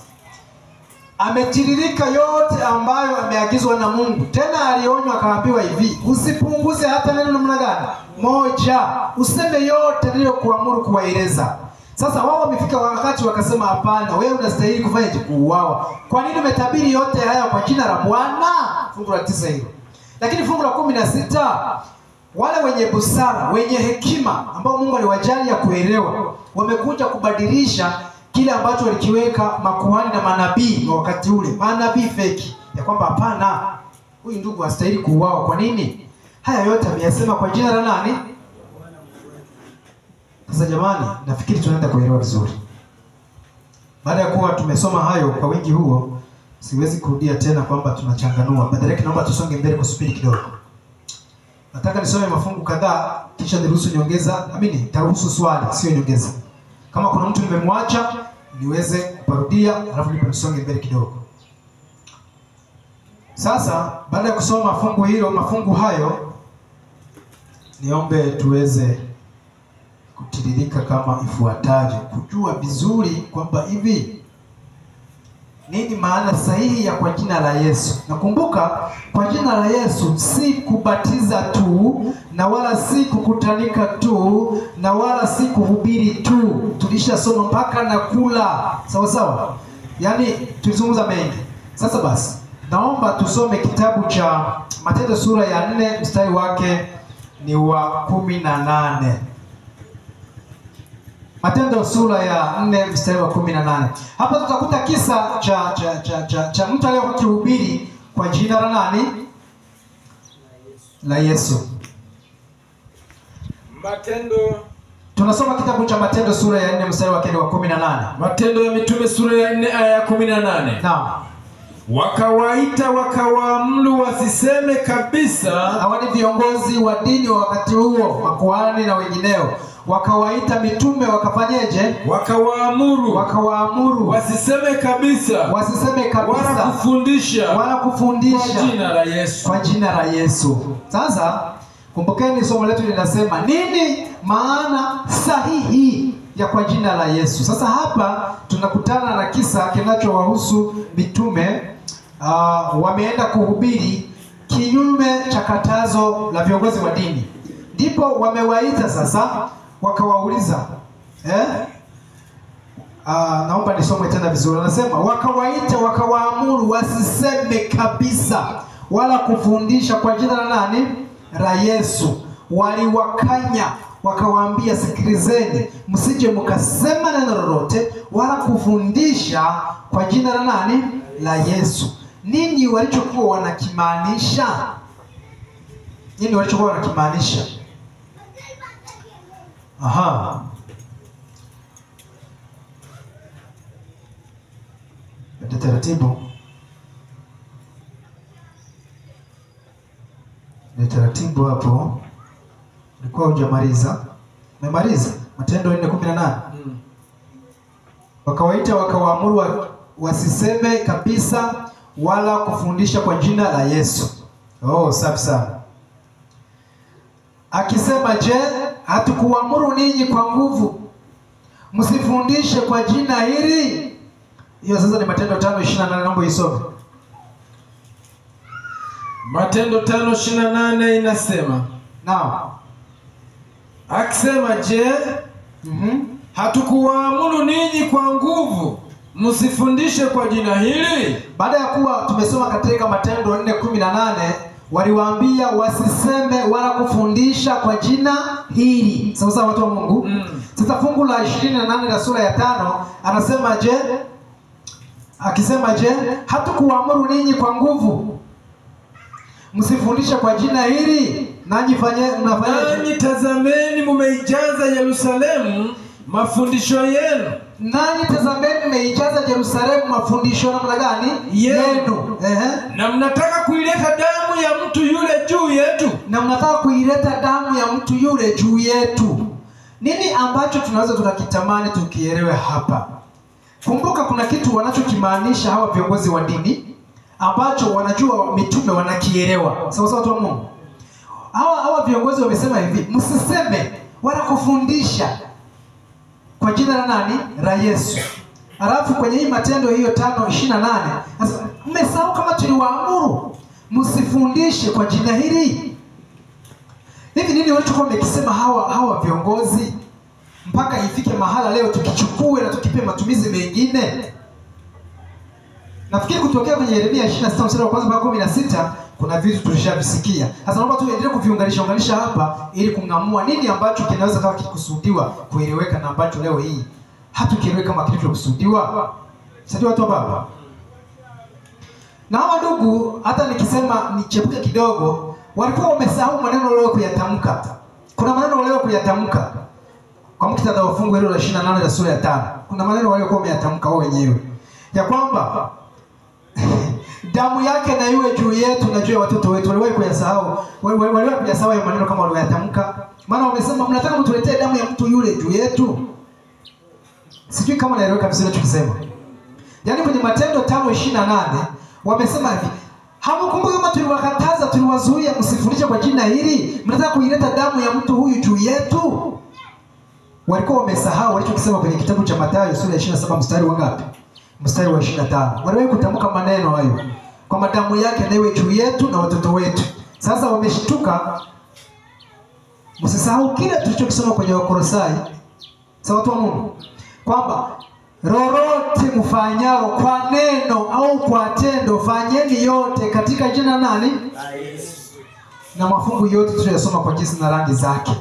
Ametiririka yote ambayo ameagizwa na Mungu. Tena alionywa akaambiwa hivi, usipunguze hata neno namna gani? Moja. Useme yote niliyokuamuru kuwaeleza. Sasa wao wamefika wakati wakasema hapana, wewe unastahili kufanya kuuawa. Kwa nini umetabiri yote haya kwa jina la Bwana? Fungu la 9 hilo. Lakini fungu la 16, wale wenye busara, wenye hekima ambao Mungu aliwajalia kuelewa, wamekuja kubadilisha kile ambacho walikiweka makuhani na manabii wa wakati ule, manabii feki, ya kwamba hapana, huyu ndugu hastahili kuuawa. Kwa nini? Haya yote ameyasema kwa jina la nani? Sasa jamani, nafikiri tunaenda kuelewa vizuri. Baada ya kuwa tumesoma hayo kwa wingi huo, siwezi kurudia tena kwamba tunachanganua. Badala yake naomba tusonge mbele kwa subiri kidogo. Nataka nisome mafungu kadhaa kisha niruhusu nyongeza. Taruhusu swali, sio nyongeza. Kama kuna mtu nimemwacha niweze kuparudia, alafu ndipo nisonge mbele kidogo. Sasa baada ya kusoma mafungu hayo, niombe tuweze kutiririka kama ifuatavyo, kujua vizuri kwamba hivi nini maana sahihi ya kwa jina la Yesu. Nakumbuka kwa jina la Yesu si kubatiza tu, na wala si kukutanika tu, na wala si kuhubiri tu. Tulishasoma mpaka na kula. Sawa sawa? Yaani tulizungumza mengi. Sasa basi, naomba tusome kitabu cha Matendo sura ya 4 mstari wake ni wa 18. Matendo sura ya 4 mstari wa 18. Hapa tutakuta kisa cha mtu aliyekuwa akihubiri kwa jina la nani? La Yesu. Tunasoma kitabu cha Matendo sura ya 4 mstari wake wa 18. Matendo ya Mitume sura ya 4 aya ya 18. Naam. Wakawaita wakawaamuru wasiseme kabisa. Hawa ni viongozi wa dini wa wakati huo, makuhani na wengineo. Wakawaita mitume wakafanyeje? Wakawaamuru wasiseme kabisa. Wala kufundisha kwa jina la Yesu. Sasa kumbukeni somo letu linasema nini maana sahihi ya kwa jina la Yesu. Sasa hapa tunakutana na kisa kinachowahusu mitume. Wameenda kuhubiri kinyume cha katazo la viongozi wa dini. Ndipo wamewaita sasa, wakawauliza naomba nisome tena vizuri. Anasema wakawaita wakawaamuru wasiseme kabisa wala kufundisha kwa jina la nani? La Yesu. Waliwakanya wakawaambia, sikilizeni, msije mkasema neno lolote wala kufundisha kwa jina la nani? La Yesu. Nini walichokuwa wanakimaanisha? Aha. Ndio taratibu hapo. Ulikuwa hujamaliza. Umemaliza? Matendo 4:18. Wakawaita wakawaamuru wasiseme kabisa wala kufundisha kwa jina la Yesu. Safi sana. Akisema, je, hatukuamuru ninyi kwa nguvu msifundishe kwa jina hili? Hiyo sasa ni Matendo 5:28, naomba isome. Matendo 5:28 inasema, naam. Akisema, je, hatukuwaamuru ninyi kwa nguvu msifundishe kwa jina hili? Baada ya kuwa tumesoma katika Matendo 4:18, waliwaambia wasiseme wala kufundisha kwa jina hili. Sawa watu wa Mungu. Sasa fungu la 28 la sura ya 5 anasema, je, akisema, je, hatukuamuru ninyi kwa nguvu msifundishe kwa jina hili? Nanyi tazameni mumeijaza Yerusalemu mafundisho yenu. Nanyi tazameni mmeijaza Yerusalemu mafundisho namna gani? Yenu. Na mnataka kuileta damu ya mtu yule juu yetu. Na mnataka kuileta damu ya mtu yule juu yetu. Nini ambacho tunaweza tukakitamani tukielewe hapa? Kumbuka kuna kitu wanachokimaanisha hawa viongozi wa dini ambacho wanajua mitume wanakielewa. Sawa sawa, watu wa Mungu. Hawa viongozi wamesema hivi, msiseme wala kufundisha kwa jina la nani? La Yesu. Alafu kwenye hii Matendo hiyo 5:28, mmesahau kama tuliwaamuru msifundishe kwa jina hili. Hivi nini walichokuwa wamekisema hawa viongozi mpaka ifike mahala leo tukichukue na tukipe matumizi mengine? Nafikiri kutokea kwenye Yeremia 26 mstari wa 1 mpaka 16 kuna vitu tulishavisikia. Sasa naomba tuendelee kuviunganisha hapa ili kung'amua nini ambacho kinaweza kama kikusudiwa kueleweka na ambacho leo hii hatukieleweka kama kilichokusudiwa. Sasa watu wa baba. Na hawa ndugu, hata nikisema nichepuke kidogo, walikuwa wamesahau maneno leo kuyatamka. Kuna maneno leo kuyatamka. Kwa muktadha wa fungu hilo la 28 la sura ya 5. Kuna maneno waliokuwa wameyatamka wao wenyewe. Ya kwamba damu yake na iwe juu yetu na juu ya watoto wetu. Waliwahi kuyasahau. Waliwahi kuyasahau hayo maneno kama walioyatamka. Maana wamesema mnataka mtuletee damu ya mtu yule juu yetu. Sijui kama naeleweka vizuri ninachokisema. Yaani kwenye Matendo 5:28 wamesema hivi, hamkumbuki kama tuliwakataza, tuliwazuia msifundishe kwa jina hili? Mnataka kuileta damu ya mtu huyu juu yetu? Walikuwa wamesahau walichokisema kwenye kitabu cha Mathayo sura ya 27 mstari wa ngapi? Mstari wa 25. Waliwahi kutamka maneno hayo, kwa damu yake na iwe juu yetu na watoto wetu. Sasa wameshtuka. Msisahau kile tulichokisema kwenye Wakolosai. Sawa, watu wa Mungu, kwamba lolote mfanyalo kwa neno au kwa tendo, fanyeni yote katika jina nani? Na mafungu yote tuliyosoma kwa jinsi na rangi zake.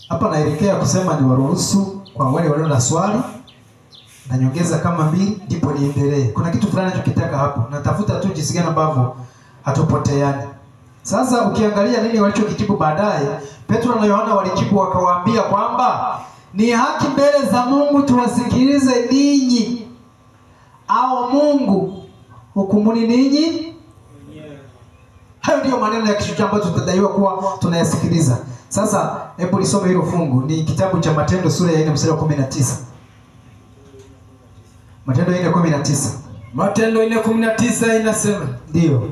Hapa naelekea kusema ni waruhusu kwa wale walio na swali na nyongeza kama 2 ndipo niendelee. Kuna kitu fulani ninachokitaka hapo. Natafuta tu jinsi gani ambavyo hatupoteani. Sasa ukiangalia nini walichokijibu baadaye, Petro na Yohana walijibu wakawaambia kwamba ni haki mbele za Mungu tuwasikilize ninyi au Mungu hukumuni ninyi. Hayo ndio maneno ya kishujaa ambayo tutadaiwa kuwa tunayasikiliza. Sasa hebu nisome hilo fungu. Ni kitabu cha Matendo sura ya 4 mstari wa 19. Matendo 4:19. Matendo 4:19 inasema, ndio,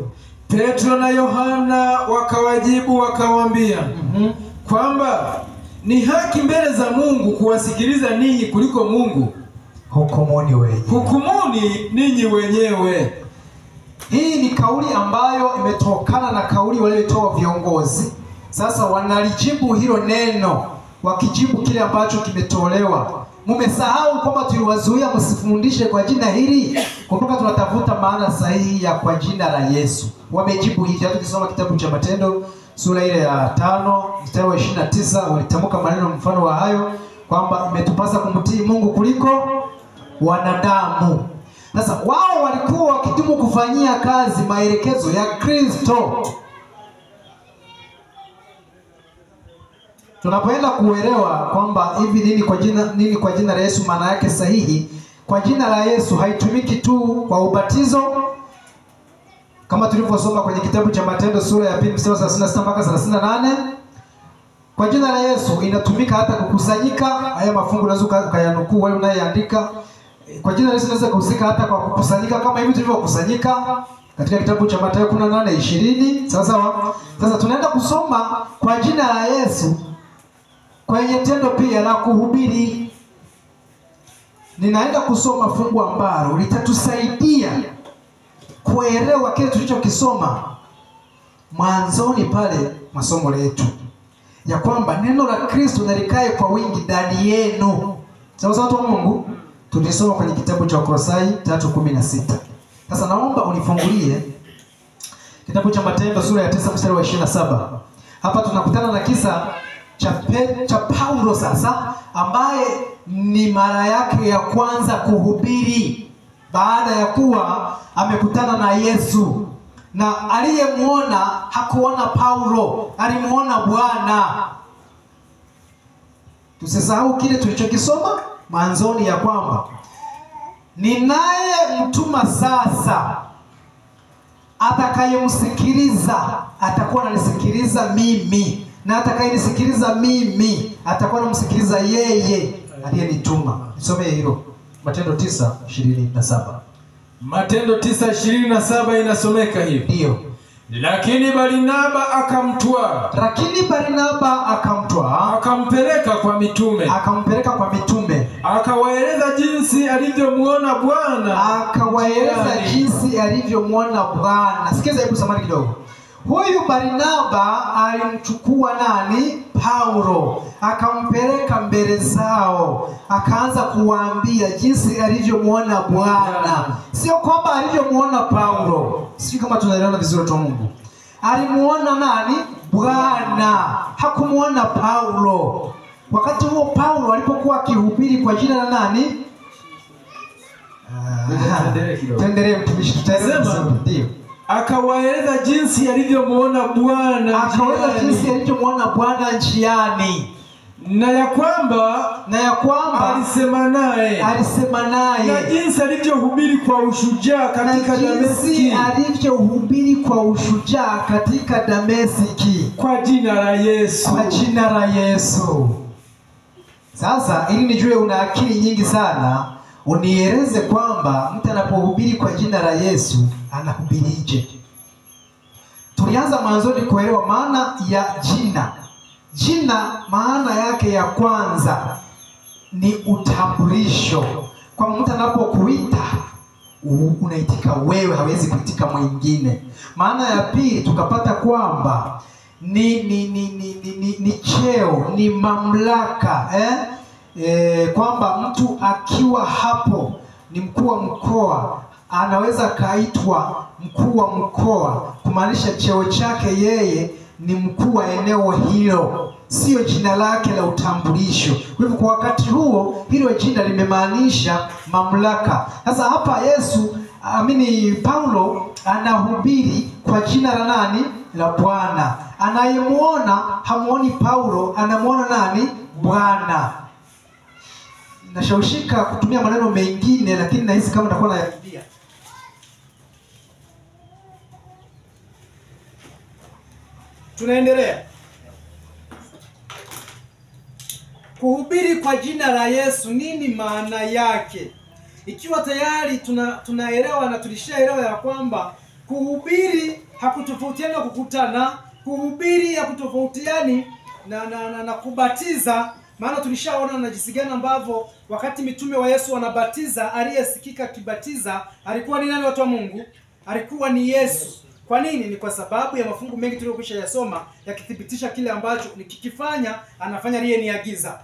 Petro na Yohana wakawajibu wakawaambia kwamba ni haki mbele za Mungu kuwasikiliza ninyi kuliko Mungu. Hukumuni ninyi wenyewe. Hii ni kauli ambayo imetokana na kauli waliotoa viongozi. Sasa wanalijibu hilo neno, wakijibu kile ambacho kimetolewa. Mmesahau kwamba tuliwazuia msifundishe kwa jina hili. Kumbuka tunatafuta maana sahihi ya kwa jina la Yesu. Wamejibu hivi. Hata tukisoma kitabu cha Matendo sura ile ya 5 mstari wa 29 walitamka maneno mfano wa hayo kwamba imetupasa kumtii Mungu kuliko wanadamu. Sasa wao walikuwa wakidumu kufanyia kazi maelekezo ya Kristo. Tunapoenda kuelewa kwamba hivi nini kwa jina la Yesu maana yake sahihi, kwa jina la Yesu haitumiki tu kwa ubatizo kama tulivyosoma kwenye kitabu cha Matendo sura ya 2 mstari wa 36 mpaka 38. Kwa jina la Yesu inatumika hata kukusanyika. Haya mafungu unaweza ukayanukuu wewe unayeandika. Kwa jina la Yesu inaweza kuhusika hata kwa kukusanyika kama hivi tulivyokusanyika katika kitabu cha Mathayo 18:20. Sasa tunaenda kusoma kwa jina la Yesu kwenye tendo pia la kuhubiri. Ninaenda kusoma fungu ambalo litatusaidia kuelewa kile tulichokisoma mwanzoni pale masomo letu, ya kwamba neno la Kristo nalikae kwa wingi ndani yenu. Sawa watu wa Mungu, tulisoma kwenye kitabu cha Wakolosai 3:16. Sasa naomba unifungulie kitabu cha Matendo sura ya 9 mstari wa 27. Hapa tunakutana na kisa cha Paulo sasa, ambaye ni mara yake ya kwanza kuhubiri baada ya kuwa amekutana na Yesu. Na aliyemuona hakuona Paulo, alimuona Bwana. Tusisahau kile tulichokisoma mwanzoni ya kwamba ninaye mtuma sasa, atakayemsikiliza atakuwa ananisikiliza mimi, na atakayenisikiliza mimi atakuwa anamsikiliza yeye aliyenituma. Nisome hilo Matendo 9:27. Matendo 9:27 inasomeka hivi. Ndio. Lakini Barnaba akamtwaa akampeleka kwa mitume, akawaeleza jinsi alivyomuona Bwana. Sikiza hebu samani kidogo. Huyu Barnaba alimchukua nani? Paulo, akampeleka mbele zao, akaanza kuwaambia jinsi alivyomuona Bwana. Sio kwamba alivyomuona Paulo. Sio kama tunaelewana vizuri tu Mungu. Alimuona nani? Bwana. Hakumuona Paulo. Wakati huo Paulo alipokuwa akihubiri kwa jina la nani? Tuendelee mtumishi, tutaeleza. Ndio. Akawaeleza jinsi alivyomuona Bwana njiani. Na ya kwamba alisema naye na jinsi alivyohubiri kwa ushujaa katika Dameski kwa jina la Yesu. Sasa ili nijue una akili nyingi sana, unieleze kwamba mtu anapohubiri kwa jina la Yesu anahubirije? Tulianza mwanzoni kuelewa maana ya jina. Jina maana yake ya kwanza ni utambulisho. Kwa mtu anapokuita unaitika wewe, hawezi kuitika mwingine. Maana ya pili tukapata kwamba ni cheo, ni mamlaka, kwamba mtu akiwa hapo ni mkuu wa mkoa, anaweza kaitwa mkuu wa mkoa, kumaanisha cheo chake yeye ni mkuu wa eneo hilo, sio jina lake la utambulisho. Kwa hivyo kwa wakati huo hilo jina limemaanisha mamlaka. Sasa hapa Paulo anahubiri kwa jina la nani? La Bwana. Anayemuona hamuoni Paulo, anamuona nani? Bwana. Nashawishika kutumia maneno mengine, lakini nahisi kama nitakuwa nayarudia. Tunaendelea. Kuhubiri kwa jina la Yesu, nini maana yake? Ikiwa tayari tunaelewa na tulishaelewa ya kwamba kuhubiri hakutofautiani na kukutana, kuhubiri hakutofautiani na kubatiza. Maana tulishaona na jinsi gani ambavyo wakati mitume wa Yesu wanabatiza, aliyesikika kibatiza alikuwa ni nani, watu wa Mungu? Alikuwa ni Yesu. Kwa nini? Ni kwa sababu ya mafungu mengi tuliyokwisha yasoma yakithibitisha kile ambacho nikikifanya anafanya aliyeniagiza.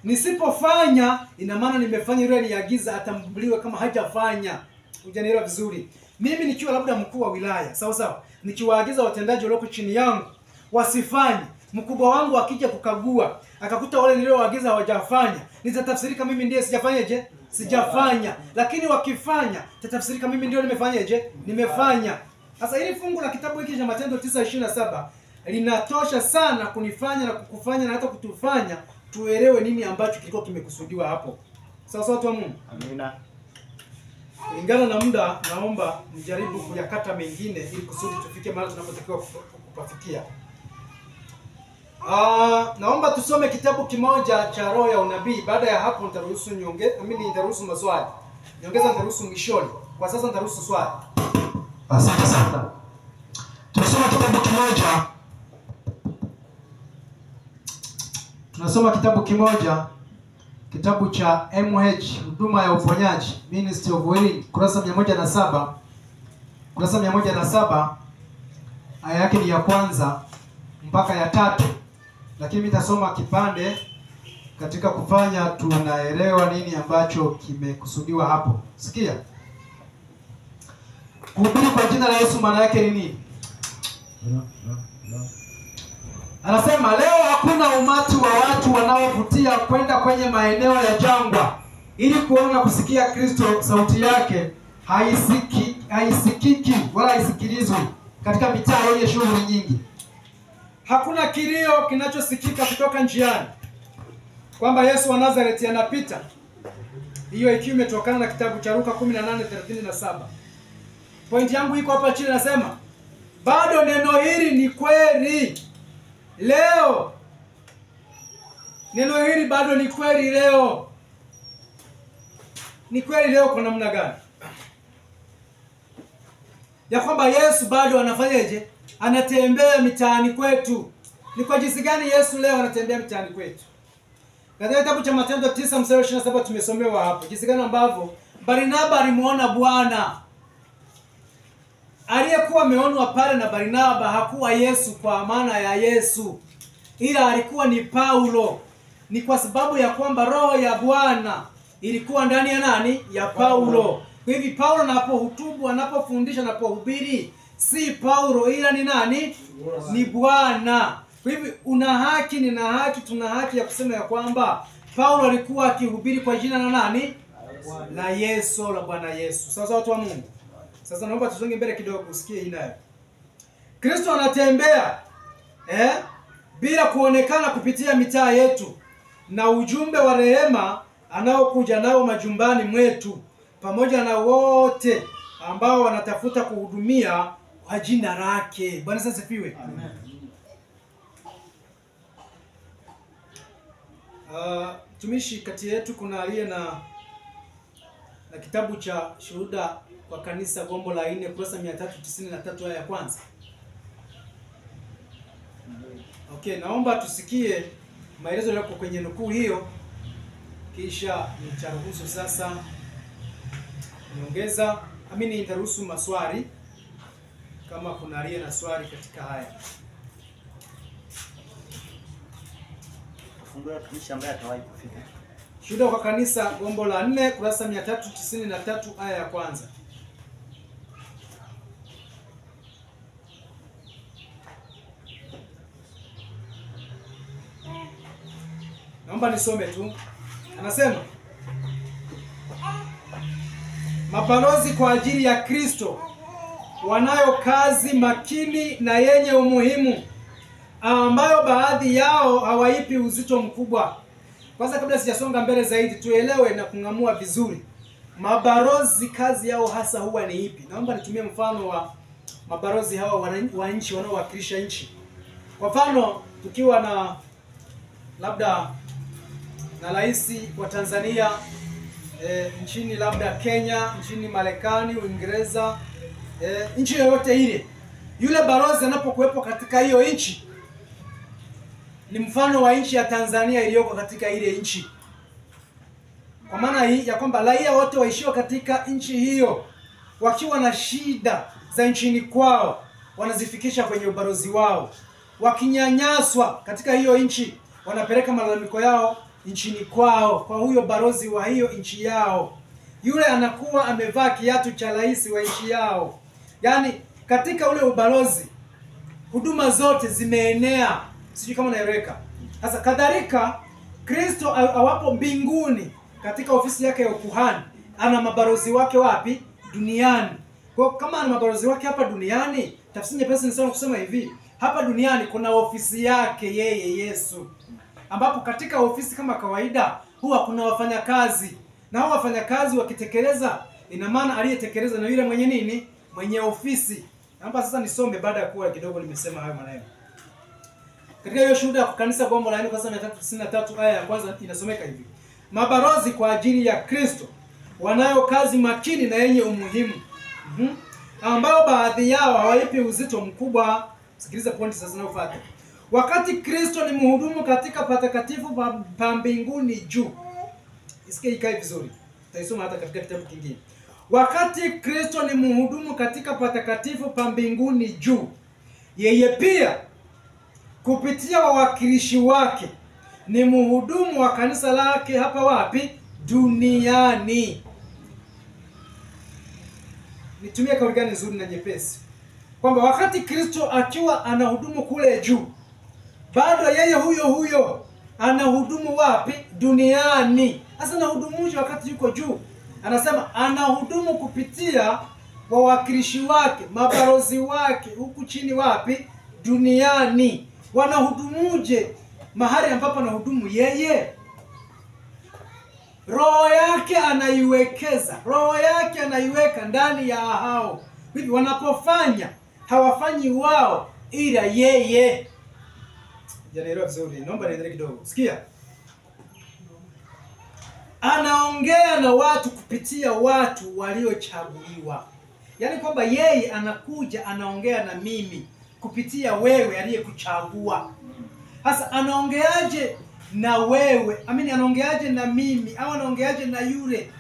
Nisipofanya ina maana nimefanya yule aliyeniagiza atambuliwe kama hajafanya. Hujanielewa vizuri. Mimi nikiwa labda mkuu wa wilaya, sawa sawa, nikiwaagiza watendaji walioko chini yangu wasifanye, mkubwa wangu akija kukagua akakuta wale nilioagiza hawajafanya, nitatafsirika mimi ndiye sijafanyaje? Sijafanya. Lakini wakifanya tatafsirika mimi ndio nimefanyaje? Nimefanya. Sasa hili fungu la kitabu hiki cha Matendo 9:27 linatosha sana kunifanya na kukufanya na hata kutufanya tuelewe nini ambacho kilikuwa kimekusudiwa hapo. Sawa sawa, watu wa Mungu. Amina. Kulingana na muda, naomba mjaribu kuyakata mengine ili kusudi tufike mahali tunapotakiwa kupafikia. Naomba tusome kitabu kimoja cha Roho ya Unabii. Baada ya hapo nitaruhusu nitaruhusu maswali. Nyongeza nitaruhusu mwishoni. Kwa sasa nitaruhusu swali. Asante sana. Tunasoma kitabu kimoja, kitabu cha MH, huduma ya uponyaji, Ministry of Healing, kurasa 107. Kurasa 107 aya yake ni ya kwanza mpaka ya 3. Lakini mimi nitasoma kipande katika kufanya tunaelewa nini ambacho kimekusudiwa hapo. Sikia. Kuhubiri kwa jina la Yesu maana yake ni nini? Anasema leo hakuna umati wa watu wanaovutia kwenda kwenye maeneo ya jangwa ili kuona na kusikia Kristo. Sauti yake haisikiki wala haisikilizwi katika mitaa yenye shughuli nyingi. Hakuna kilio kinachosikika kutoka njiani kwamba Yesu wa Nazareti anapita. Hiyo ikiwa imetokana na kitabu cha Luka 18:37. Point yangu iko hapa chini, nasema bado neno hili ni kweli leo. Neno hili bado ni kweli leo. Ni kweli leo kwa namna gani? Ya kwamba Yesu bado anafanyaje? Anatembea mitaani kwetu. Ni kwa jinsi gani Yesu leo anatembea mitaani kwetu? Katika kitabu cha Matendo 9:27 tumesomewa hapo jinsi gani ambavyo Barnaba alimuona Bwana. Aliyekuwa ameonwa pale na Barnaba hakuwa Yesu kwa maana ya Yesu, ila alikuwa ni Paulo. Ni kwa sababu ya kwamba roho ya Bwana ilikuwa ndani ya nani? Ya Paulo. Kwa hivyo Paulo anapohutubu, anapofundisha, anapohubiri, si Paulo ila ni nani? Ni Bwana. Kwa hivyo una haki, nina haki, tuna haki ya kusema ya kwamba Paulo alikuwa akihubiri kwa jina la nani? La Yesu, la Bwana Yesu. Sasa watu wa Mungu, sasa naomba tusonge mbele kidogo usikie hii nayo. Kristo anatembea bila kuonekana kupitia mitaa yetu, na ujumbe wa rehema anaokuja nao majumbani mwetu, pamoja na wote ambao wanatafuta kuhudumia kwa jina lake. Bwana sasa sifiwe. Amen. Tumishi kati yetu kuna aliye na kitabu cha Shuhuda kwa Kanisa Gombo la 4 kurasa 393 aya ya kwanza. Okay, naomba tusikie maelezo yako kwenye nukuu hiyo, kisha nitaruhusu sasa niongeza nitaruhusu maswali kama kuna aliye na swali katika haya. Fungulia tumishi ambaye atawahi kufika. Shuhuda kwa Kanisa Gombo la 4 kurasa 393 aya ya kwanza. Naomba nisome tu. Anasema mabalozi kwa ajili ya Kristo wanayo kazi makini na yenye umuhimu ambayo baadhi yao hawaipi uzito mkubwa. Kwanza kabla sijasonga mbele zaidi, tuelewe na kung'amua vizuri. Mabalozi kazi yao hasa huwa ni ipi? Naomba nitumie mfano wa mabalozi hawa wa nchi wanaowakilisha nchi. Kwa mfano tukiwa na labda na rais wa Tanzania nchini labda Kenya, nchini Marekani, Uingereza, nchi yoyote ile, yule balozi anapokuwepo katika hiyo nchi ni mfano wa nchi ya Tanzania iliyoko katika ile nchi. Kwa maana hii ya kwamba raia wote waishio katika nchi hiyo wakiwa na shida za nchini kwao wanazifikisha kwenye ubalozi wao. Wakinyanyaswa katika hiyo nchi wanapeleka malalamiko yao nchini kwao kwa huyo balozi wa hiyo nchi yao. Yule anakuwa amevaa kiatu cha rais wa nchi yao. Yaani katika ule ubalozi huduma zote zimeenea. Sijui kama naeleweka. Sasa kadhalika Kristo awapo mbinguni katika ofisi yake ya ukuhani, ana mabalozi wake wapi? Duniani. Kwa kama ana mabalozi wake hapa duniani, tafsiri nyepesi ni sawa kusema hivi, hapa duniani kuna ofisi yake yeye Yesu, ambapo katika ofisi kama kawaida huwa kuna wafanyakazi, na hao wafanyakazi wakitekeleza, ina maana aliyetekeleza na yule mwenye nini? Mwenye ofisi. Naomba sasa nisome baada ya kuwa kidogo nimesema hayo maneno. Katika hiyo Shuhuda kwa Kanisa Gombo la 4 kurasa 393 aya ya kwanza inasomeka hivi: mabalozi kwa ajili ya Kristo wanayo kazi makini na yenye umuhimu ambao baadhi yao hawaipi uzito mkubwa. Sikiliza pointi sasa inayofuata. Wakati Kristo ni mhudumu katika patakatifu pa mbinguni juu. Isikie ikae vizuri. Taisoma hata katika kitabu kingine. Wakati Kristo ni mhudumu katika patakatifu pa mbinguni juu, yeye pia kupitia wawakilishi wake ni mhudumu wa kanisa lake hapa wapi? Duniani. Nitumie kauli gani nzuri na nyepesi? Kwamba wakati Kristo akiwa anahudumu kule juu, bado yeye huyo anahudumu wapi? Duniani. Sasa anahudumuje wakati yuko juu? Anasema anahudumu kupitia wawakilishi wake, mabalozi wake huku chini wapi? Duniani. Wanahudumuje mahali ambapo anahudumu yeye? Roho yake anaiwekeza, roho yake anaiweka ndani ya hao. Hivi wanapofanya hawafanyi wao ila yeye. Janaelewa vizuri, naomba niendelee kidogo. Sikia. Anaongea na watu kupitia watu waliochaguliwa. Yaani kwamba yeye anakuja anaongea na mimi kupitia wewe aliyekuchagua. Sasa anaongeaje na wewe? Anaongeaje na mimi au anaongeaje na yule?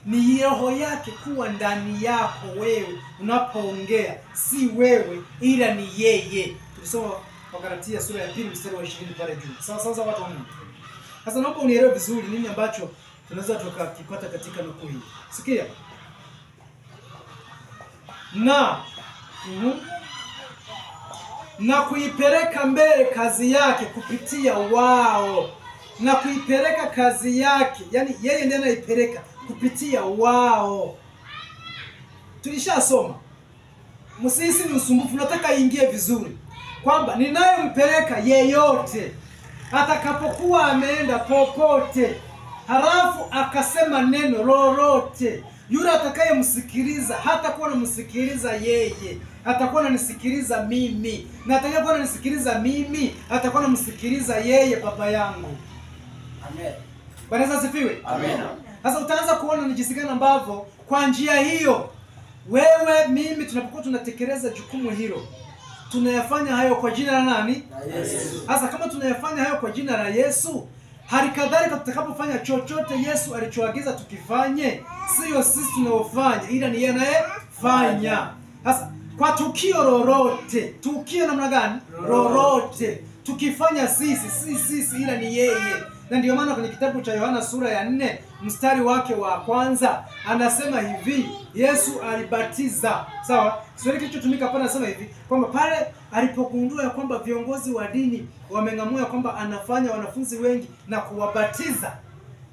Ni roho yake kuwa ndani yako wewe unapoongea, si wewe ila ni yeye. Tulisoma kwa Galatia sura ya 2 mstari wa 20 pale juu. Sasa watu wangu. Sasa naomba unielewe vizuri nini ambacho tunaweza tukakipata katika nukuu hii. Sikia. Na kuipeleka mbele kazi yake kupitia wao. Na kuipeleka kazi yake, yani yeye ndiye anaipeleka kupitia wao. Tulishasoma. Msisi ni usumbufu, nataka ingie vizuri. Kwamba ninayempeleka yeyote atakapokuwa ameenda popote, halafu akasema neno lolote, yule atakayemsikiliza hatakuwa anamsikiliza yeye, atakuwa ananisikiliza mimi, na atakapokuwa ananisikiliza mimi atakuwa anamsikiliza yeye, Baba yangu. Amen. Bwana Yesu asifiwe. Amen. Sasa utaanza kuona ni jinsi gani ambavyo kwa njia hiyo wewe mimi tunapokuwa tunatekeleza jukumu hilo, tunayafanya hayo kwa jina la nani? La Yesu. Sasa kama tunayafanya hayo kwa jina la Yesu, hali kadhalika tutakapofanya chochote Yesu alichoagiza tukifanye, sio sisi tunaofanya ila ni yeye anayefanya. Sasa kwa tukio lolote, tukio namna gani? Lolote tukifanya sisi ila ni yeye. Na ndio maana kwenye kitabu cha Yohana sura ya 4 mstari wake wa kwanza anasema hivi, Yesu alibatiza. Sawa? Swali kilichotumika hapa anasema hivi kwamba pale alipogundua kwamba viongozi wa dini wameng'amua kwamba anafanya wanafunzi wengi na kuwabatiza,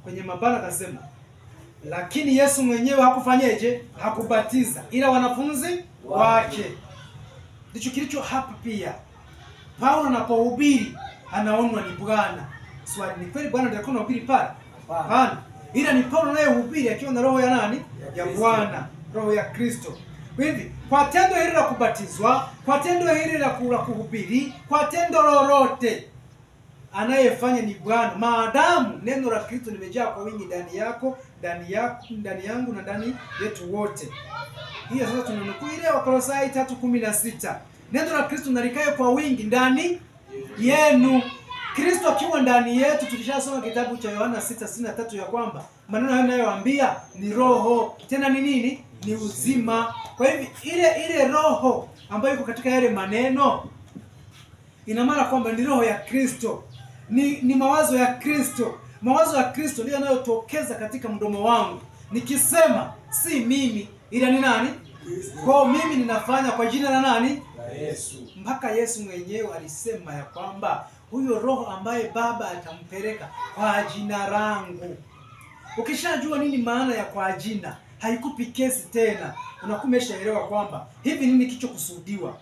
kwenye mabana akasema, lakini Yesu mwenyewe hakufanyeje? Hakubatiza, ila wanafunzi wake. Ndicho kilicho hapa pia. Paulo anapohubiri anaonwa ni Bwana. Swali ni kweli Bwana ndiye anahubiri pale? Hapana. Ila ni Paulo anayehubiri akiwa na roho ya nani? Ya Bwana, roho ya Kristo. Hivi kwa tendo hili la kubatizwa, kwa tendo hili la kuhubiri, kwa tendo lolote anayefanya ni Bwana, maadamu neno la Kristo limejaa kwa wingi ndani yako, ndani yangu na ndani yetu wote. Hiyo sasa tunanukuu ile Wakolosai 3:16. Neno la Kristo nalikae kwa wingi ndani yenu. Kristo akiwa ndani yetu, tulishasoma kitabu cha Yohana 6:63 ya kwamba maneno hayo ninayowaambia ni roho, tena ni nini? Ni uzima. Kwa hivyo ile roho ambayo iko katika yale maneno ina maana kwamba ni roho ya Kristo. Ni mawazo ya Kristo. Mawazo ya Kristo ndio yanayotokeza katika mdomo wangu. Nikisema si mimi ila ni nani? Kwa mimi ninafanya kwa jina la nani? La Yesu. Mpaka Yesu mwenyewe alisema ya kwamba huyo roho ambaye Baba atampeleka kwa jina langu. Ukishajua nini maana ya kwa jina, haikupi kesi tena. Unakuwa umeshaelewa kwamba hivi nini kilichokusudiwa.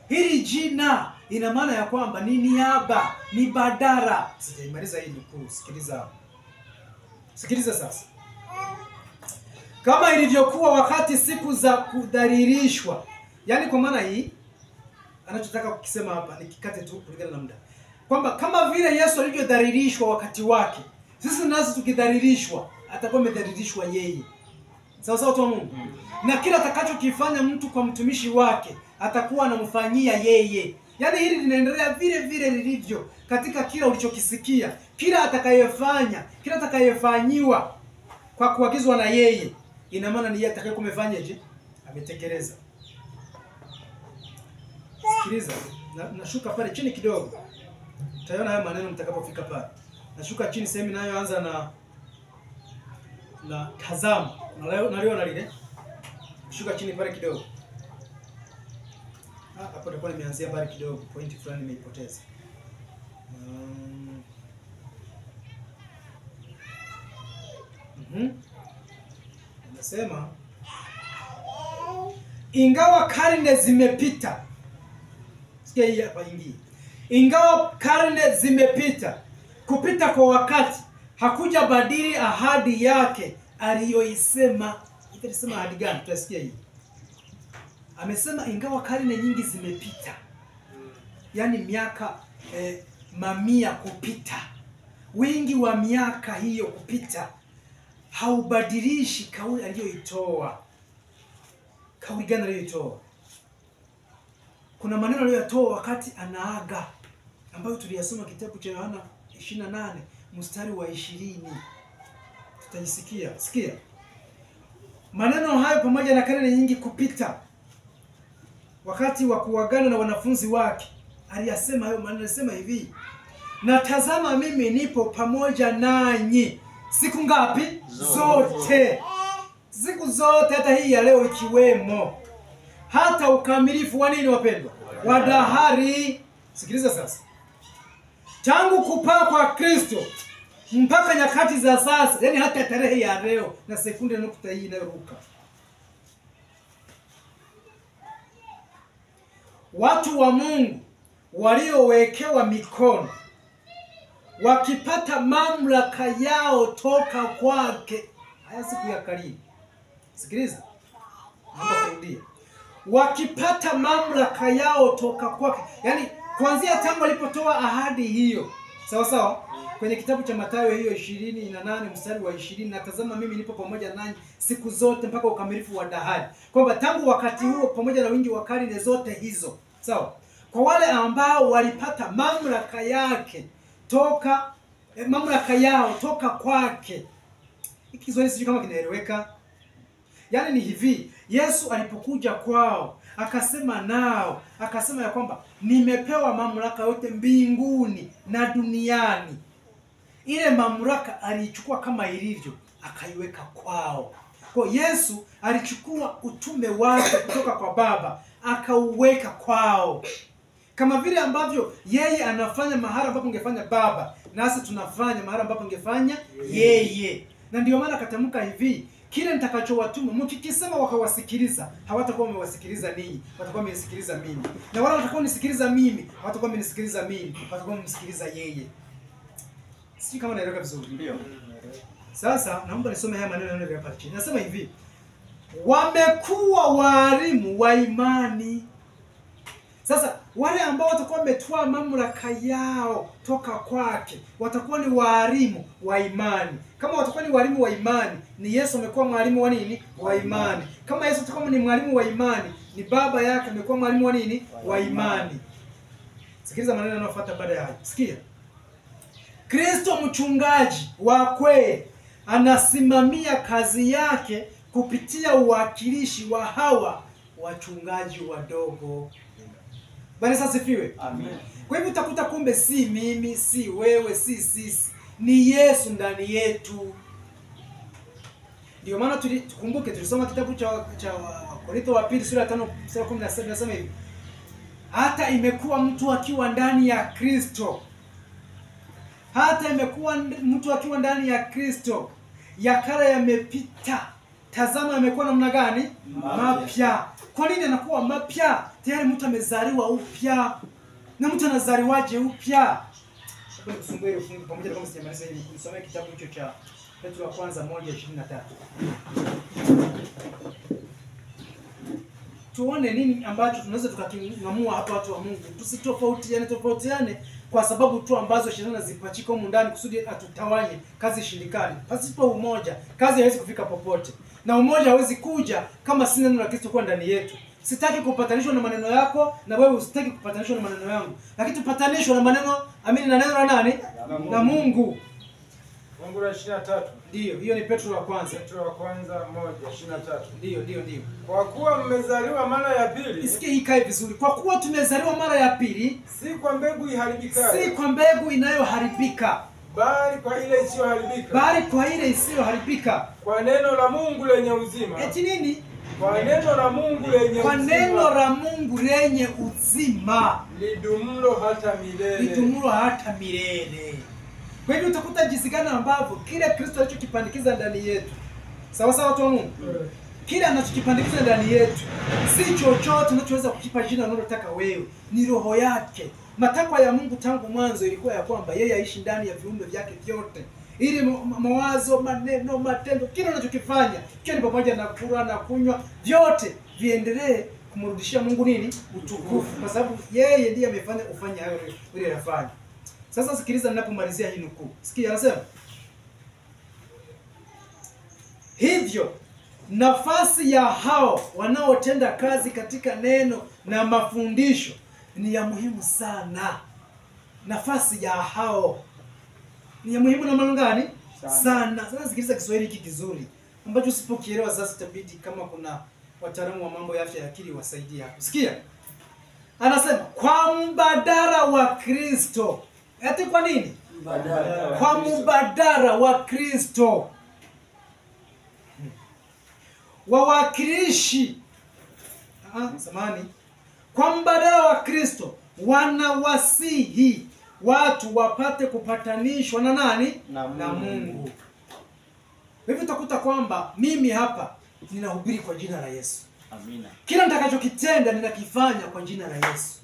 Hili jina ina maana ya kwamba ni niaba, ni badara. Sijaimaliza hii nukuu, sikiliza. Sikiliza sasa. Kama ilivyokuwa wakati siku za kudhalilishwa. Yaani kwa maana hii anachotaka kukisema hapa nikikate tu kulingana na muda. Kwamba kama vile Yesu alivyodhalilishwa wakati wake, sisi nasi tukidhalilishwa, atakuwa amedhalilishwa yeye. Sawa sawa tu Mungu. Na kila atakachokifanya mtu kwa mtumishi wake, atakuwa anamfanyia yeye. Yaani hili linaendelea vile vile lilivyo katika kila ulichokisikia. Kila atakayefanya, kila atakayefanyiwa kwa kuagizwa na yeye, ina maana ni yeye atakayekumfanyaje? Ametekeleza. Sikiliza, nashuka pale chini kidogo. Utaona haya maneno mtakapofika pale. Nashuka chini sehemu inayoanza na tazama. Unaliona lile? Shuka chini pale kidogo. Hapo ndipo nimeanzia pale kidogo, pointi fulani nimeipoteza. Nasema ingawa karne zimepita. Sikia hii hapa ingi. Ingawa karne zimepita, kupita kwa wakati hakuja badili ahadi yake aliyoisema. Itasema ahadi gani? Tutasikia hii. Amesema ingawa karne nyingi zimepita. Yaani miaka mamia kupita. Wingi wa miaka hiyo kupita haubadilishi kauli aliyoitoa. Kauli gani aliyoitoa? Kuna maneno aliyotoa wakati anaaga ambayo tuliyasoma kitabu cha Yohana 28 mstari wa 20. Tutajisikia. Sikia. Maneno hayo pamoja na karne nyingi kupita, wakati wa kuagana na wanafunzi wake, aliyasema hayo maneno. Alisema hivi: na tazama mimi nipo pamoja nanyi siku ngapi? Zote. Siku zote, hata hii ya leo ikiwemo, hata ukamilifu wa nini wapendwa? Wa dahari. Sikiliza sasa. Tangu kupaa kwa Kristo mpaka nyakati za sasa, yani hata tarehe ya leo na sekunde nukta hii inayoruka, watu wa Mungu waliowekewa mikono wakipata mamlaka yao toka kwake. Haya siku ya karibu. Sikiliza. Naomba kurudia. Wakipata mamlaka yao toka kwake. Yaani kuanzia tangu alipotoa ahadi hiyo. Sawa sawa? Kwenye kitabu cha Mathayo hiyo 28 mstari wa 20, na tazama mimi nipo pamoja nanyi siku zote mpaka ukamilifu wa dahari. Kwamba tangu wakati huo pamoja na wingi wa karne zote hizo. Sawa? Kwa wale ambao walipata mamlaka yake toka mamlaka yao toka kwake. Hiki Kiswahili sijui kama kinaeleweka. Yaani ni hivi, Yesu alipokuja kwao, akasema nao, akasema ya kwamba nimepewa mamlaka yote mbinguni na duniani. Ile mamlaka alichukua kama ilivyo, akaiweka kwao. Kwa Yesu alichukua utume wake kutoka kwa Baba, akauweka kwao. Kama vile ambavyo yeye anafanya mahali ambapo ungefanya Baba, nasi tunafanya mahali ambapo ungefanya yeye. Na ndio maana akatamka hivi: kile nitakachowatuma mkikisema wakawasikiliza, hawatakuwa wamewasikiliza ninyi, watakuwa wamesikiliza mimi. Na wale watakuwa nisikiliza mimi, hawatakuwa wamenisikiliza mimi, watakuwa wamemsikiliza yeye. Sisi kama naeleweka vizuri. Ndio. Sasa naomba nisome haya maneno ya hapa chini. Nasema hivi: wamekuwa walimu wa imani. Sasa wale ambao watakuwa wametoa mamlaka yao toka kwake watakuwa ni walimu wa imani. Kama watakuwa ni walimu wa imani, ni Yesu amekuwa mwalimu wa nini? Wa imani. Kama Yesu atakuwa ni mwalimu wa imani, ni Baba yake amekuwa mwalimu wa nini? Wa imani. Sikiliza maneno yanayofuata baada ya hayo. Sikia. Kristo mchungaji wa kweli anasimamia kazi yake kupitia uwakilishi wa hawa wachungaji wadogo. Bwana Yesu asifiwe. Amen. Kwa hivyo utakuta kumbe si mimi, si wewe, si sisi, ni Yesu ndani yetu. Ndio maana tukumbuke tulisoma kitabu cha Korintho wa pili sura ya 5 mstari 17, nasema hivi: hata imekuwa mtu akiwa ndani ya Kristo. Hata imekuwa mtu akiwa ndani ya Kristo, ya kale yamepita, tazama yamekuwa namna gani? Mapya. Kwa nini anakuwa mapya? Tayari mtu amezaliwa upya. Na mtu anazaliwaje upya? Hebu nikusumbue ufungu pamoja kama sijamaliza hivi. Nisome kitabu hicho cha Petro wa kwanza 1:23. Tuone nini ambacho tunaweza tukaking'amua hapa watu wa Mungu. Tusitofautiane kwa sababu tu ambazo shetani zipachika humu ndani kusudi atutawanye, kazi shindikani. Pasipo umoja, kazi haiwezi kufika popote. Na umoja hauwezi kuja kama si neno la Kristo kwa ndani yetu. Sitaki kupatanishwa na maneno yako na wewe usitaki kupatanishwa na maneno yangu. Lakini tupatanishwe na maneno, amini, na neno la nani? Na Mungu. Fungu la 23. Ndio, hiyo ni Petro wa kwanza. Petro wa kwanza 1:23. Ndio. Kwa kuwa mmezaliwa mara ya pili. Isikie hii kae vizuri. Kwa kuwa tumezaliwa mara ya pili, si kwa mbegu iharibikayo. Si kwa mbegu inayoharibika. bali kwa ile isiyoharibika, bali kwa ile isiyoharibika, kwa neno la Mungu lenye uzima. Eti nini? Kwa neno la Mungu lenye Kwa uzima, neno la Mungu lenye uzima, lidumulo hata milele. lidumulo hata milele. Kwa hivyo utakuta jinsi gani ambavyo kile Kristo alichokipandikiza ndani yetu, sawa sawa, watu wa Mungu, kile anachokipandikiza ndani yetu si chochote unachoweza kukipa jina unalotaka wewe, ni roho yake. Matakwa ya Mungu tangu mwanzo ilikuwa ya kwamba yeye aishi ndani ya viumbe vyake vyote, ili mawazo, maneno, matendo, kile unachokifanya, kile ni pamoja na kula na kunywa, vyote viendelee kumrudishia Mungu nini? Utukufu, kwa sababu yeye ndiye amefanya ufanye hayo ile yafanye. Sasa sikiliza ninapomalizia hii nukuu. Sikia, anasema hivyo nafasi ya hao wanaotenda kazi katika neno na mafundisho ni ya muhimu sana. Nafasi ya hao ni ya muhimu na maana gani? Sana. Sasa sikiliza Kiswahili hiki kizuri ambacho usipokielewa sasa itabidi kama kuna wataalamu wa mambo ya afya ya akili wasaidie hapo. Sikia. Anasema kwa mbadala wa Kristo. Ati kwa nini? Kwa mbadala wa Kristo. Wawakilishi samani, kwa mbadala wa Kristo wanawasihi watu wapate kupatanishwa na nani? Na Mungu. Hivi utakuta kwamba mimi hapa ninahubiri kwa jina la Yesu. Amina. Kila nitakachokitenda ninakifanya kwa jina la Yesu.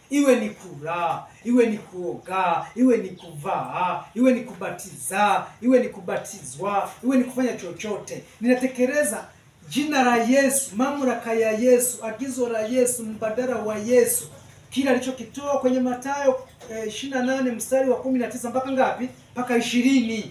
Iwe ni kula, iwe ni kuoga, iwe ni kuvaa, iwe ni kubatiza, iwe ni kubatizwa, iwe ni kufanya chochote, ninatekeleza jina la Yesu, mamlaka ya Yesu, agizo la Yesu, mbadala wa Yesu, kila alichokitoa kwenye Mathayo 28 mstari wa 19 mpaka ngapi? Mpaka 20.